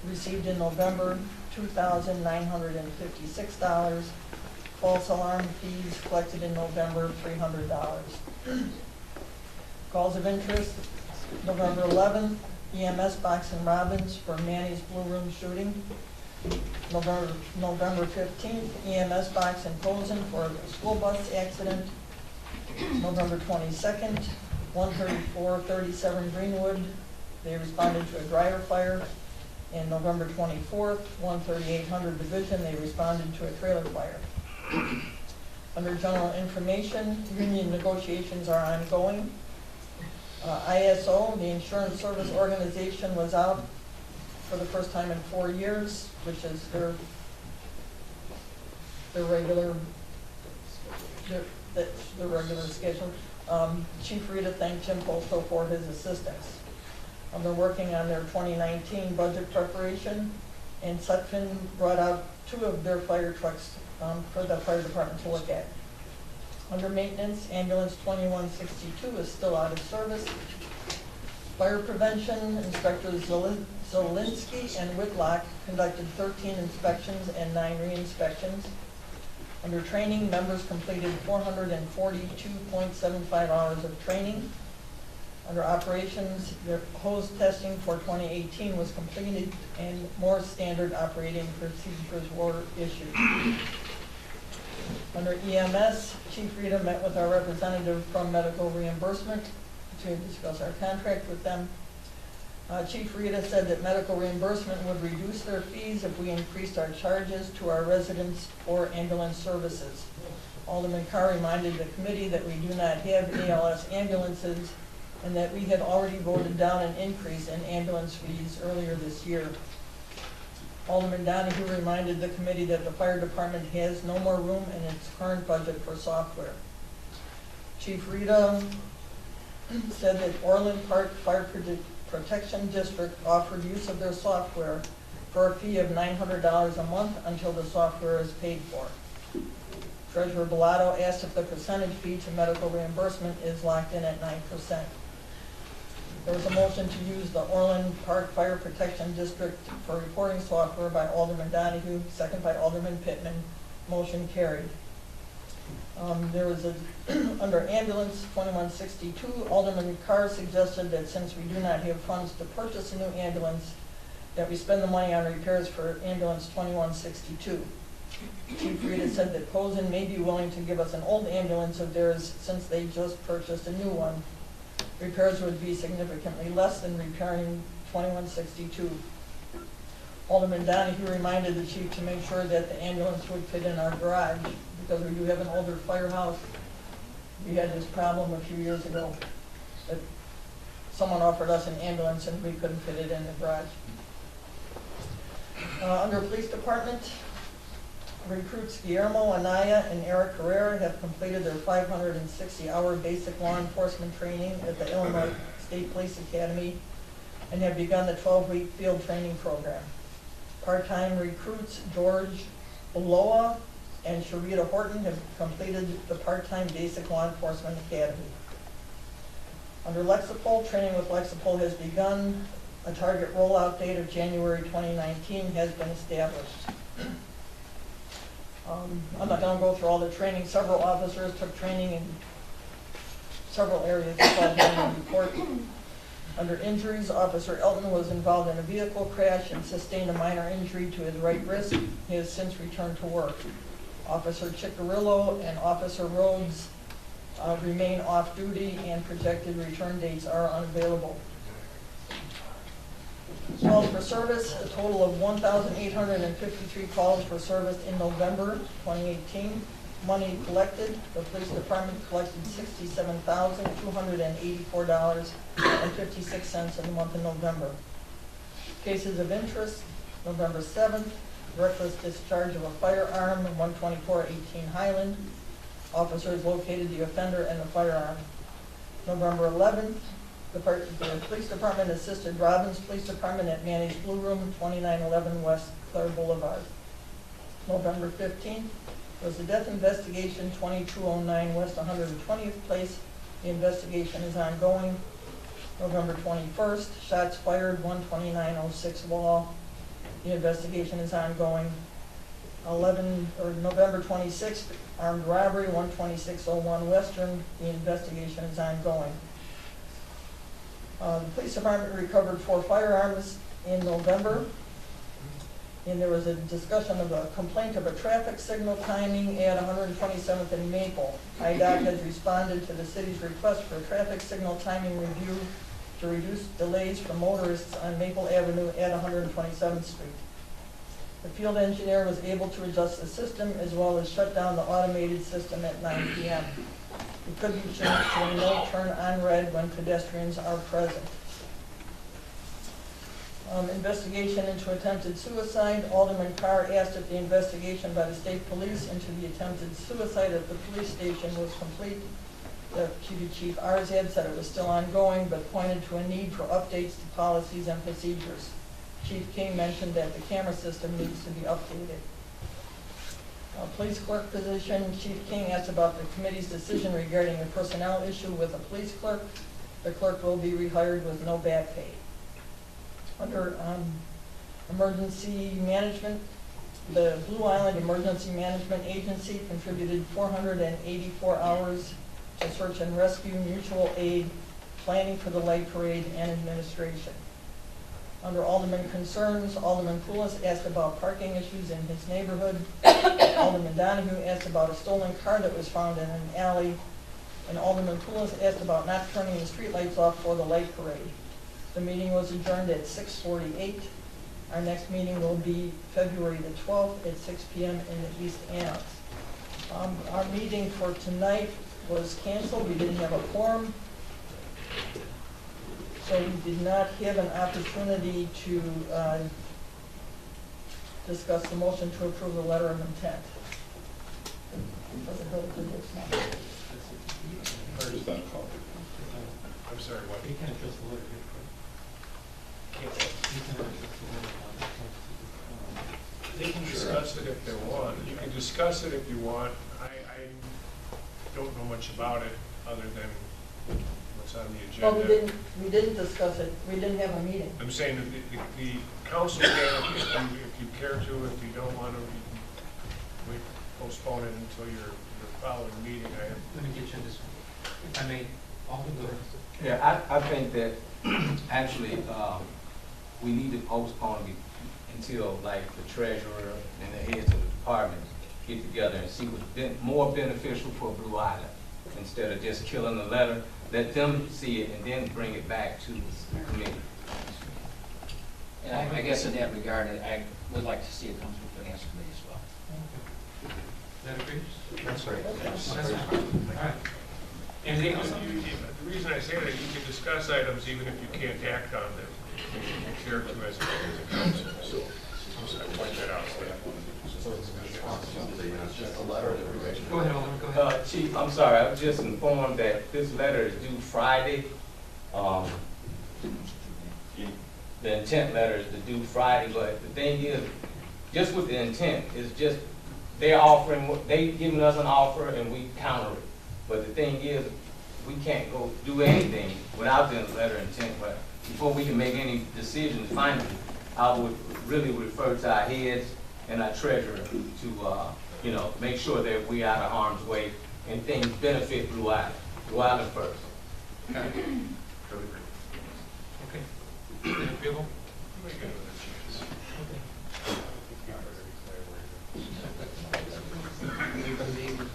received in November, $2,956. False alarm fees collected in November, $300. Calls of interest, November 11th, EMS Box and Robbins for Manny's Blue Room shooting. November 15th, EMS Box and Posen for a school bus accident. November 22nd, 13437 Greenwood, they responded to a dryer fire. And November 24th, 13800 Division, they responded to a trailer fire. Under general information, union negotiations are ongoing. ISO, the Insurance Service Organization, was out for the first time in 4 years, which is their regular the regular schedule. Chief Rita thanked Jim also for his assistance. They're working on their 2019 budget preparation, and Sutphin brought out 2 of their fire trucks for the fire department to look at. Under maintenance, ambulance 2162 is still out of service. Fire prevention, inspectors Zielinski and Whitlock conducted 13 inspections and 9 re-inspections. Under training, members completed 442.75 hours of training. Under operations, the hose testing for 2018 was completed and more standard operating procedures were issued. Under EMS, Chief Rita met with our representative from medical reimbursement to discuss our contract with them. Chief Rita said that medical reimbursement would reduce their fees if we increased our charges to our residents for ambulance services. Alderman Carr reminded the committee that we do not have ALS ambulances and that we had already voted down an increase in ambulance fees earlier this year. Alderman Donahue reminded the committee that the fire department has no more room in its current budget for software. Chief Rita said that Orland Park Fire Protection District offered use of their software for a fee of $900 a month until the software is paid for. Treasurer Bellato asked if the percentage fee to medical reimbursement is locked in at 9%. There was a motion to use the Orland Park Fire Protection District for reporting software by Alderman Donahue, second by Alderman Pittman. Motion carried. There was under ambulance 2162, Alderman Carr suggested that since we do not have funds to purchase a new ambulance, that we spend the money on repairs for ambulance 2162. Chief Rita said that Posen may be willing to give us an old ambulance of theirs since they just purchased a new one. Repairs would be significantly less than repairing 2162. Alderman Donahue reminded the chief to make sure that the ambulance would fit in our garage because we do have an older firehouse. We had this problem a few years ago that someone offered us an ambulance and we couldn't fit it in the garage. Under police department, recruits Guillermo Anaya and Eric Herrera have completed their 560-hour basic law enforcement training at the Illinois State Police Academy and have begun the 12-week field training program. Part-time recruits George Uloa and Sharita Horton have completed the part-time basic law enforcement academy. Under Lexipol, training with Lexipol has begun. A target rollout date of January 2019 has been established. I'm not going to go through all the training. Several officers took training in several areas of the report. Under injuries, Officer Elton was involved in a vehicle crash and sustained a minor injury to his right wrist. He has since returned to work. Officer Ciccarillo and Officer Rhodes remain off duty and projected return dates are unavailable. Calls for service, a total of 1,853 calls for service in November 2018. Money collected, the police department collected $67,284.56 in the month of November. Cases of interest, November 7th, reckless discharge of a firearm, 124-18 Highland. Officers located the offender and the firearm. November 11th, the police department assisted Robbins Police Department at Managed Blue Room, 2911 West Clare Boulevard. November 15th was the death investigation, 2209 West 120th Place. The investigation is ongoing. November 21st, shots fired, 12906 Wall. The investigation is ongoing. November 26th, armed robbery, 12601 Western. The investigation is ongoing. The police department recovered 4 firearms in November, and there was a discussion of a complaint of a traffic signal timing at 127th and Maple. IDOT has responded to the city's request for a traffic signal timing review to reduce delays for motorists on Maple Avenue at 127th Street. The field engineer was able to adjust the system as well as shut down the automated system at 9 p.m. It could be changed to a no turn on red when pedestrians are present. Investigation into attempted suicide. Alderman Carr asked if the investigation by the state police into the attempted suicide at the police station was complete. Deputy Chief Arzad said it was still ongoing, but pointed to a need for updates to policies and procedures. Chief King mentioned that the camera system needs to be updated. Police clerk position, Chief King asked about the committee's decision regarding a personnel issue with a police clerk. The clerk will be rehired with no back pay. Under emergency management, the Blue Island Emergency Management Agency contributed 484 hours to search and rescue, mutual aid, planning for the light parade, and administration. Under Alderman concerns, Alderman Poulos asked about parking issues in his neighborhood. Alderman Donahue asked about a stolen car that was found in an alley. And Alderman Poulos asked about not turning the streetlights off for the light parade. The meeting was adjourned at 6:48. Our next meeting will be February the 12th at 6 p.m. in the East Annex. Our meeting for tonight was canceled. We didn't have a quorum. So we did not have an opportunity to discuss the motion to approve the letter of intent. I'm sorry, what? You can't address the letter. They can discuss it if they want. You can discuss it if you want. I don't know much about it other than what's on the Well, agenda. we didn't discuss it. We didn't have a meeting. I'm saying that the council can, if you care to, if you don't want to, you can postpone it until your following meeting. Let me get you on this one. If I may, Alderman. Yeah, I think that actually, we need to postpone it until like the treasurer and the heads of the departments get together and see what's more beneficial for Blue Island. Instead of just killing the letter, let them see it and then bring it back to the committee. And I guess in that regard, I would like to see it come through Finance Committee as well. That agrees? That's great. That's fine. All right. Anything else? The reason I say that, you can discuss items even if you can't act on them. If you care to as a council. So I point that out. Go ahead, Alderman, go ahead. Chief, I'm sorry, I was just informed that this letter is due Friday. The intent letter is due Friday, but the thing is, just with the intent, is just, they're offering, they giving us an offer and we counter it. But the thing is, we can't go do anything without the letter of intent, but before we can make any decisions, finally, I would really refer to our heads and our treasurer to, make sure that we out of harm's way and things benefit Blue Island. Blue Island first. Okay. Is that agreeable? We're going to meet with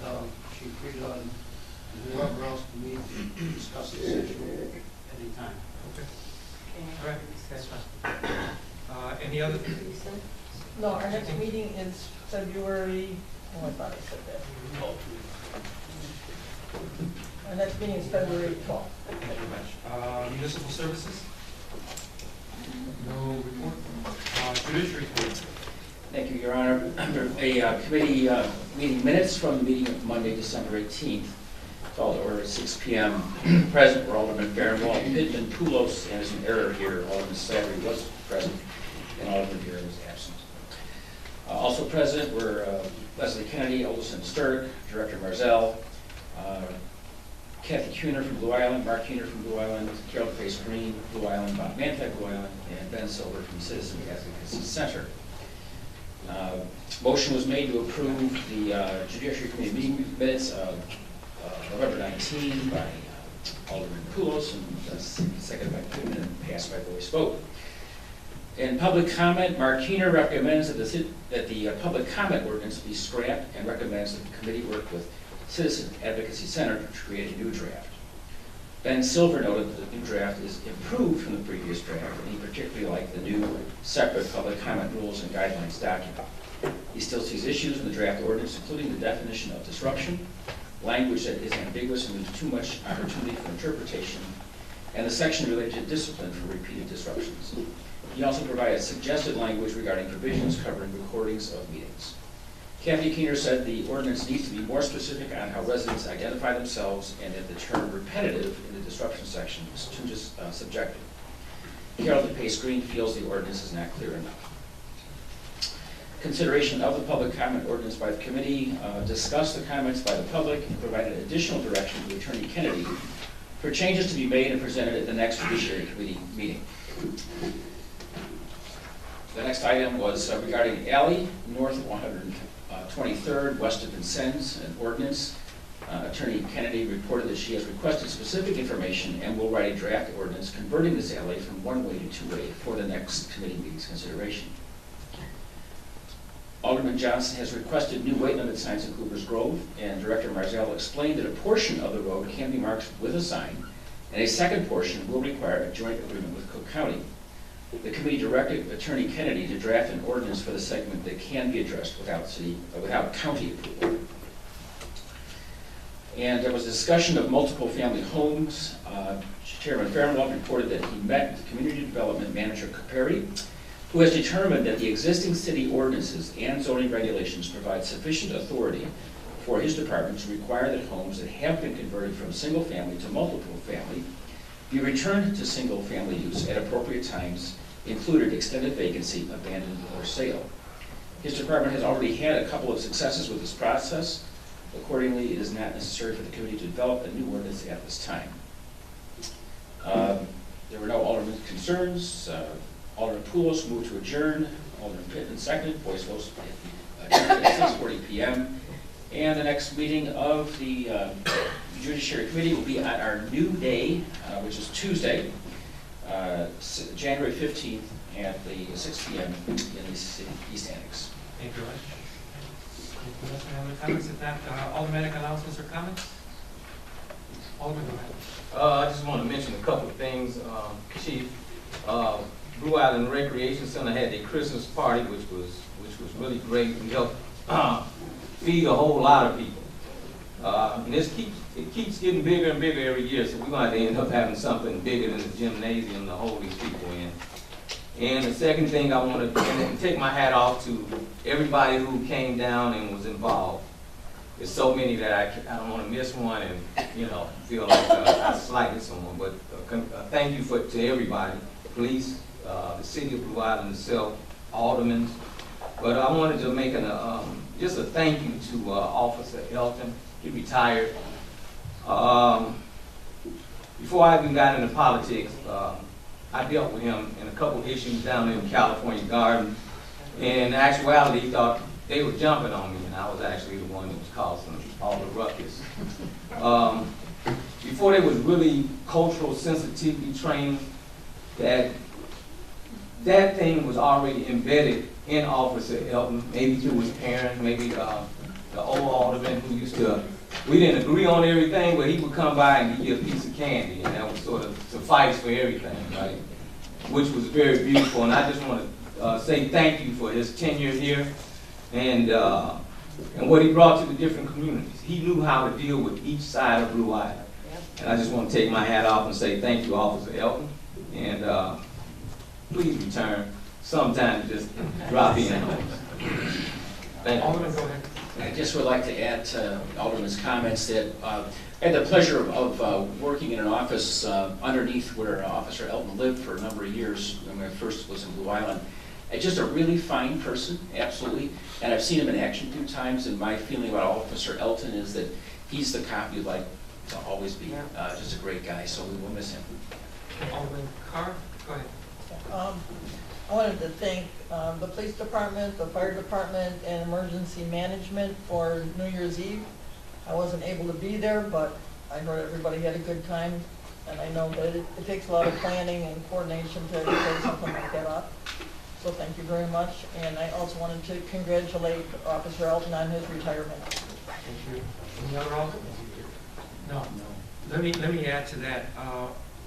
Chief Frieda and whoever else to meet to discuss this issue anytime. Okay. All right, that's fine. Any other? No, our next meeting is February, I thought I said that. Our next meeting is February 12th. Thank you very much. Municipal services? No report. Judiciary Committee? Thank you, Your Honor. Under a committee meeting minutes from the meeting of Monday, December 18th, called to order at 6 p.m. Present were Alderman Farnwell, Pittman, Poulos, and there's an error here. Alderman Slattery was present, and Alderman Vera was absent. Also present were Leslie Kennedy, Olson Sturck, Director Marzell, Kathy Kuhner from Blue Island, Mark Kuhner from Blue Island, Carol Grace Green, Blue Island, Bob Mantek, Blue Island, and Ben Silver from Citizen Advocacy Center. Motion was made to approve the Judiciary Committee meeting minutes of November 19 by Alderman Poulos and seconded by Pittman and passed by voice vote. In public comment, Mark Keener recommends that the public comment ordinance be scrapped and recommends that the committee work with Citizen Advocacy Center to create a new draft. Ben Silver noted that the new draft is improved from the previous draft, and he particularly liked the new separate public comment rules and guidelines document. He still sees issues in the draft ordinance, including the definition of disruption, language that is ambiguous and leaves too much opportunity for interpretation, and the section related to discipline for repeated disruptions. He also provided suggested language regarding provisions covering recordings of meetings. Kathy Keener said the ordinance needs to be more specific on how residents identify themselves, and that the term repetitive in the disruption section is too subjective. Carol DePace-Green feels the ordinance is not clear enough. Consideration of the public comment ordinance by the committee discussed the comments by the public and provided additional direction to Attorney Kennedy for changes to be made and presented at the next Judiciary Committee meeting. The next item was regarding alley north of 123rd, west of Vincennes, an ordinance. Attorney Kennedy reported that she has requested specific information and will write a draft ordinance converting this alley from one-way to two-way for the next committee meeting's consideration. Alderman Johnson has requested new weight limit signs in Cooper's Grove, and Director Marzell explained that a portion of the road can be marked with a sign, and a second portion will require a joint agreement with Cook County. The committee directed Attorney Kennedy to draft an ordinance for the segment that can be addressed without county approval. And there was a discussion of multiple family homes. Chairman Farnwell reported that he met with Community Development Manager Caperi, who has determined that the existing city ordinances and zoning regulations provide sufficient authority for his department to require that homes that have been converted from single family to multiple family be returned to single family use at appropriate times, included extended vacancy, abandoned, or sale. His department has already had a couple of successes with this process. Accordingly, it is not necessary for the committee to develop a new ordinance at this time. There were no alderman concerns. Alderman Poulos moved to adjourn. Alderman Pittman seconded. Voice votes at 6:40 p.m. And the next meeting of the Judiciary Committee will be on our new day, which is Tuesday, January 15th at the 6 p.m. in the East Annex. Thank you very much. Anyone else have any comments? If not, aldermanic announcements or comments? Alderman, go ahead. I just want to mention a couple of things, Chief. Blue Island Recreation Center had a Christmas party, which was really great. We helped feed a whole lot of people. And it keeps getting bigger and bigger every year, so we're going to end up having something bigger than the gymnasium to hold these people in. And the second thing I want to take my hat off to everybody who came down and was involved. There's so many that I don't want to miss one and feel like I slighted someone. But thank you to everybody, police, the city of Blue Island itself, aldermen. But I wanted to make just a thank you to Officer Elton. He retired. Before I even got into politics, I dealt with him in a couple of issues down in California Garden. And in actuality, he thought they were jumping on me, and I was actually the one that was causing all the ruckus. Before there was really cultural sensitivity training, that thing was already embedded in Officer Elton, maybe through his parents, maybe the old alderman who used to, we didn't agree on everything, but he would come by and give you a piece of candy, and that would sort of suffice for everything, right? Which was very beautiful, and I just want to say thank you for his tenure here and what he brought to the different communities. He knew how to deal with each side of Blue Island. And I just want to take my hat off and say thank you, Officer Elton, and please return sometime to just drop in. Thank you. Alderman, go ahead. I just would like to add to Alderman's comments that I had the pleasure of working in an office underneath where Officer Elton lived for a number of years when I first was in Blue Island. And just a really fine person, absolutely. And I've seen him in action 2 times, and my feeling about Officer Elton is that he's the cop you'd like to always be. Just a great guy, so we will miss him. Alderman Carr, go ahead. I wanted to thank the police department, the fire department, and emergency management for New Year's Eve. I wasn't able to be there, but I heard everybody had a good time, and I know that it takes a lot of planning and coordination to pull something like that off. So thank you very much, and I also wanted to congratulate Officer Elton on his retirement. Thank you. Any other alderman? No. Let me add to that.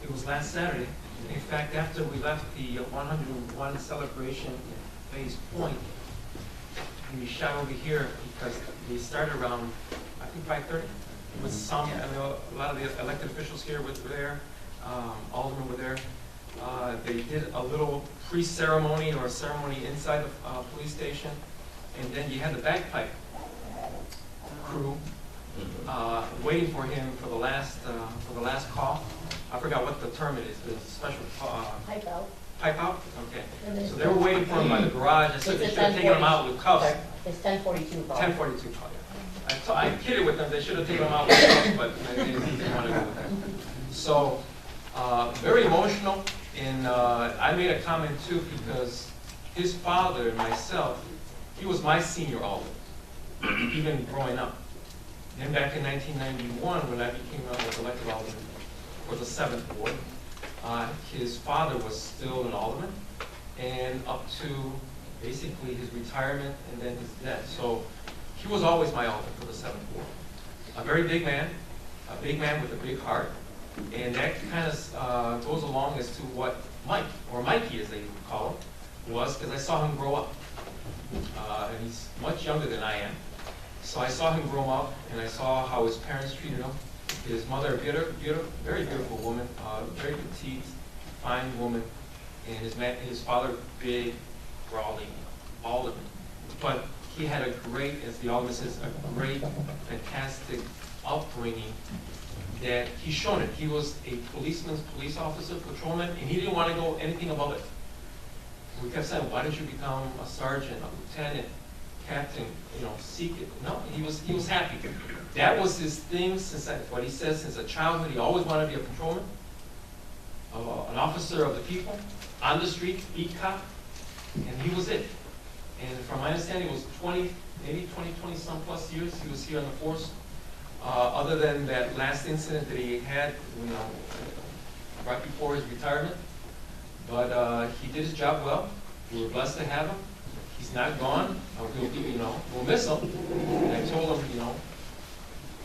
It was last Saturday. In fact, after we left the 101 celebration in Phase Point, we shot over here because we started around, I think, 5:30. With some, a lot of the elected officials here were there. aldermen were there. They did a little pre-ceremony or ceremony inside the police station, and then you had the bagpipe crew waiting for him for the last call. I forgot what the term it is, the special Pipe out. pipe out. Okay, And then so they were waiting for him by the garage. I said they should have taken him out with cuffs. It's 10:42. 10:42. I kidded with them. They should have taken him out with cuffs, but they didn't want to go with that. So very emotional. And I made a comment too because his father and myself, he was my senior alderman, even growing up. Then back in 1991, when I became elected alderman for the 7th ward, his father was still an alderman, and up to basically his retirement and then his death. So he was always my alderman for the 7th ward. A very big man with a big heart. And that kind of goes along as to what Mike, or Mikey as they would call him, was, because I saw him grow up. And he's much younger than I am. So I saw him grow up, and I saw how his parents treated him. His mother, very beautiful woman, very petite, fine woman, and his father, big, brawly alderman. But he had a great, as the alderman says, a great, fantastic upbringing that he's shown it. He was a police officer, patrolman, and he didn't want to go anything above it. We kept saying, why don't you become a sergeant, a lieutenant, captain, seek it. No, he was happy. That was his thing what he says, since a childhood. He always wanted to be a patrolman, an officer of the people, on the street, beat cop, and he was it. And from my understanding, it was 20 some plus years he was here on the force. Other than that last incident that he had, right before his retirement. But he did his job well. We were blessed to have him. He's not gone. We'll miss him. And I told him,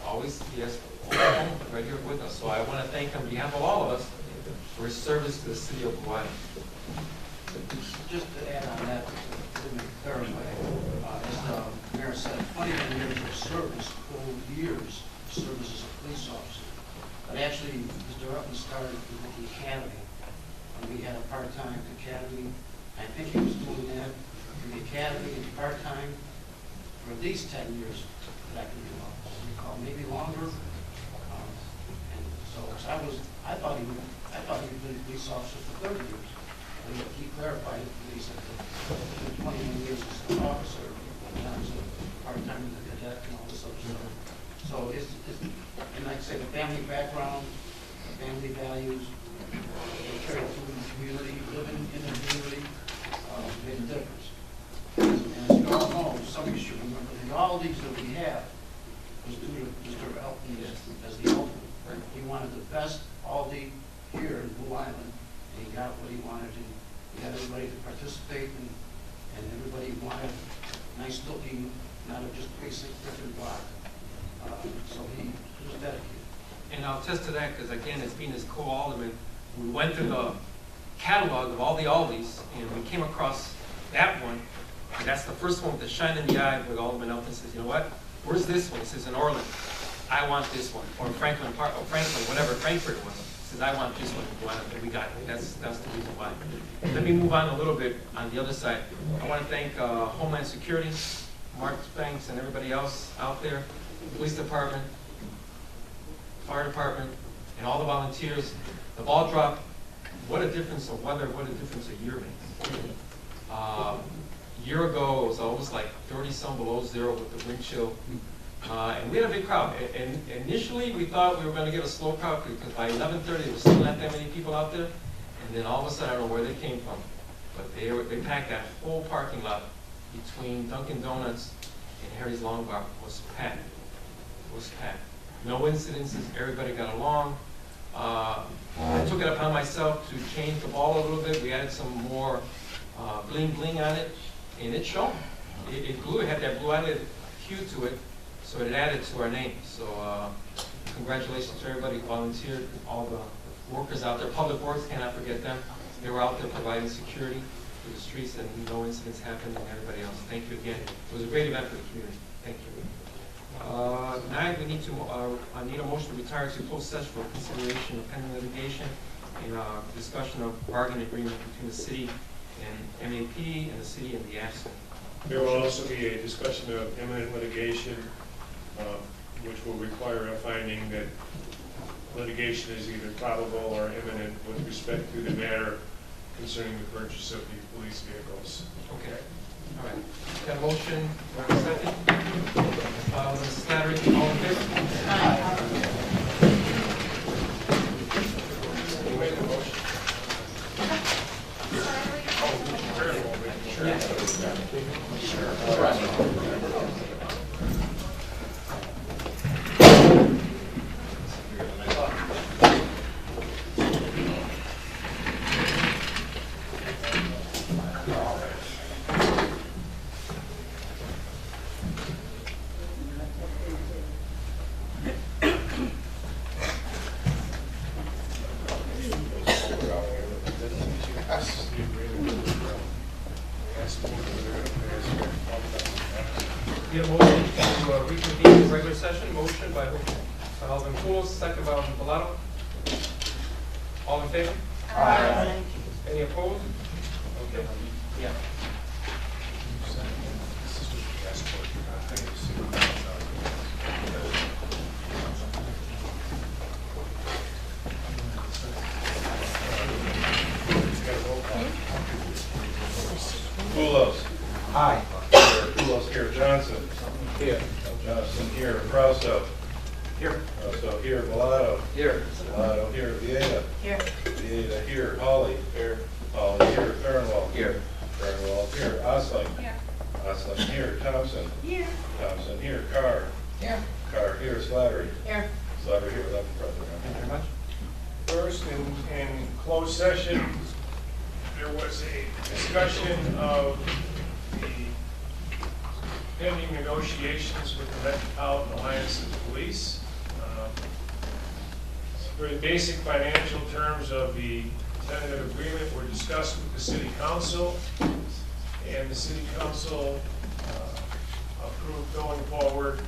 always he has home right here with us. So I want to thank him on behalf of all of us for his service to the city of Blue Island. Just to add on that, to clarify, as the mayor said, 21 years of service, 12 years of service as a police officer. But actually, Mr. Upton started with the academy. And we had a part-time academy. I think he was doing that in the academy and part-time for at least 10 years that I can recall, maybe longer. And so I thought he was a police officer for 30 years. And he clarified it, he said that 21 years as an officer, and I was a part-time in the cadet and all this other stuff. So and like I say, the family background, the family values, they carry through in the community, living in the community, made a difference. And as you all know, some of you should remember, the Aldi's that we have was due to Mr. Elton as the Alderman. Right? He wanted the best Aldi here in Blue Island, and he got what he wanted. And he got everybody to participate, and everybody wanted nice looking, not just basic brick and block. So he was dedicated. And I'll attest to that because, again, as being his co-alderman, we went through the catalog of all the Aldis, and we came across that one, and that's the first one with the shine in the eye where Alderman Elton says, you know what, where's this one? He says, in Orland, I want this one. Or in Franklin, whatever Frankfurt was. He says, I want this one. And we got it. That's the reason why. Let me move on a little bit on the other side. I want to thank Homeland Security, Mark Banks, and everybody else out there, Police Department, Fire Department, and all the volunteers. The ball drop, what a difference of weather, what a difference a year makes. A year ago, it was almost like 30-some below zero with the wind chill. And we had a big crowd. And initially, we thought we were going to get a slow crowd because by 11:30, there was still not that many people out there. And then all of a sudden, I don't know where they came from, but they packed that whole parking lot between Dunkin' Donuts and Harry's Long Bar was packed. It was packed. No incidences. Everybody got along. I took it upon myself to change the ball a little bit. We added some more bling bling on it, and it shone. It glue. It had that Blue Island hue to it, so it added to our name. So congratulations to everybody who volunteered, all the workers out there. Public Works, cannot forget them. They were out there providing security for the streets, and no incidents happened, and everybody else. Thank you again. It was a great event for the community. Thank you. Nine, we need to, I need a motion to retire to closed session for consideration of pending litigation and discussion of bargaining agreement between the city and MAP and the city and the absent. There will also be a discussion of imminent litigation, which will require a finding that litigation is either probable or imminent with respect to the matter concerning the purchase of the police vehicles. Okay. All right. Got a motion, do I have a second? Mrs. Slattery, all in favor? Who made the motion? Get a motion to reconvene the regular session. Motion by Alderman Poulos, second by Alderman Bellato. All in favor? Aye. Any opposed? Okay. Yeah. Poulos. Aye. Poulos here. Johnson. Here. Johnson here. Frausto. Here. Frausto here. Bellato. Here. Bellato here. Vieta. Here. Vieta here. Hawley. Here. Hawley here. Farnwell. Here. Farnwell here. Osling. Here. Osling here. Thompson. Here. Thompson here. Carr. Here. Carr here. Slattery. Here. Slattery here. 11 present. Thank you very much. First, in closed session, there was a discussion of the pending negotiations with the Metropolitan Alliance of Police. Very basic financial terms of the tentative agreement were discussed with the city council, and the city council approved going forward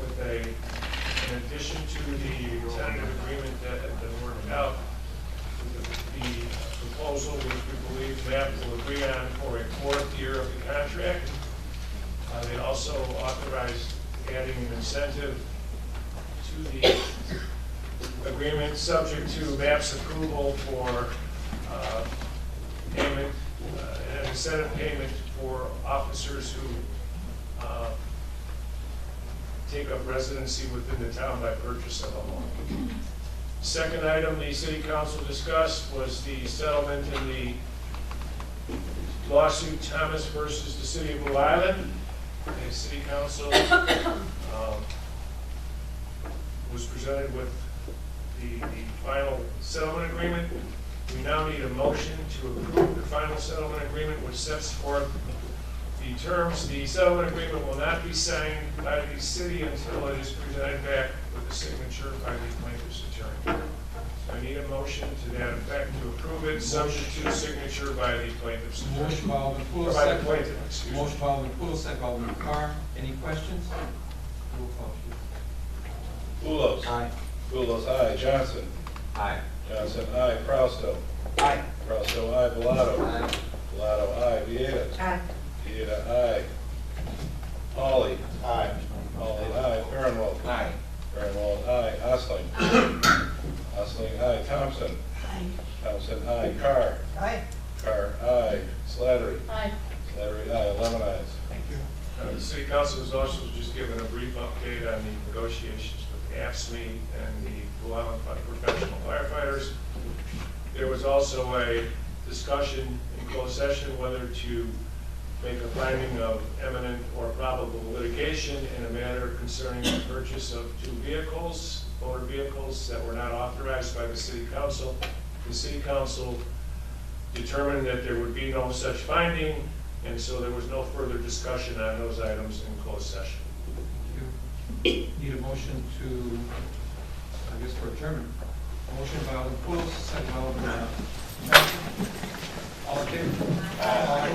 with in addition to the tentative agreement that had been worked out, the proposal which we believe MAP will agree on for a fourth year of the contract. They also authorized adding an incentive to the agreement subject to MAP's approval for payment, an incentive payment for officers who take up residency within the town by purchase of a home. Second item the city council discussed was the settlement in the lawsuit Thomas versus the city of Blue Island. The city council was presented with the final settlement agreement. We now need a motion to approve the final settlement agreement, which sets forth the terms. The settlement agreement will not be signed by the city until it is presented back with a signature by the plaintiff's attorney. So I need a motion to that effect to approve it, subject to signature by the plaintiff's attorney. Motion by Alderman Or Poulos, by the second. plaintiff, excuse me. Motion by Alderman Poulos, second by Alderman Carr. Any questions? Roll call, please. Poulos. Aye. Poulos, aye. Johnson. Aye. Johnson, aye. Frausto. Aye. Frausto, aye. Bellato. Aye. Bellato, aye. Vieta. Aye. Vieta, aye. Hawley. Aye. Hawley, aye. Farnwell. Aye. Farnwell, aye. Osling. Osling, aye. Thompson. Aye. Thompson, aye. Carr. Aye. Carr, aye. Slattery. Aye. Slattery, aye. 11 ayes. Thank you. The city council was also just given a brief update on the negotiations with AFSCME and the Blue Island professional firefighters. There was also a discussion in closed session whether to make a finding of imminent or probable litigation in a matter concerning the purchase of two vehicles, motor vehicles that were not authorized by the city council. The city council determined that there would be no such finding, and so there was no further discussion on those items in closed session. Thank you. Need a motion to, I guess, for adjournment. Motion by Alderman Poulos, second by Alderman Johnson. All in favor? Aye.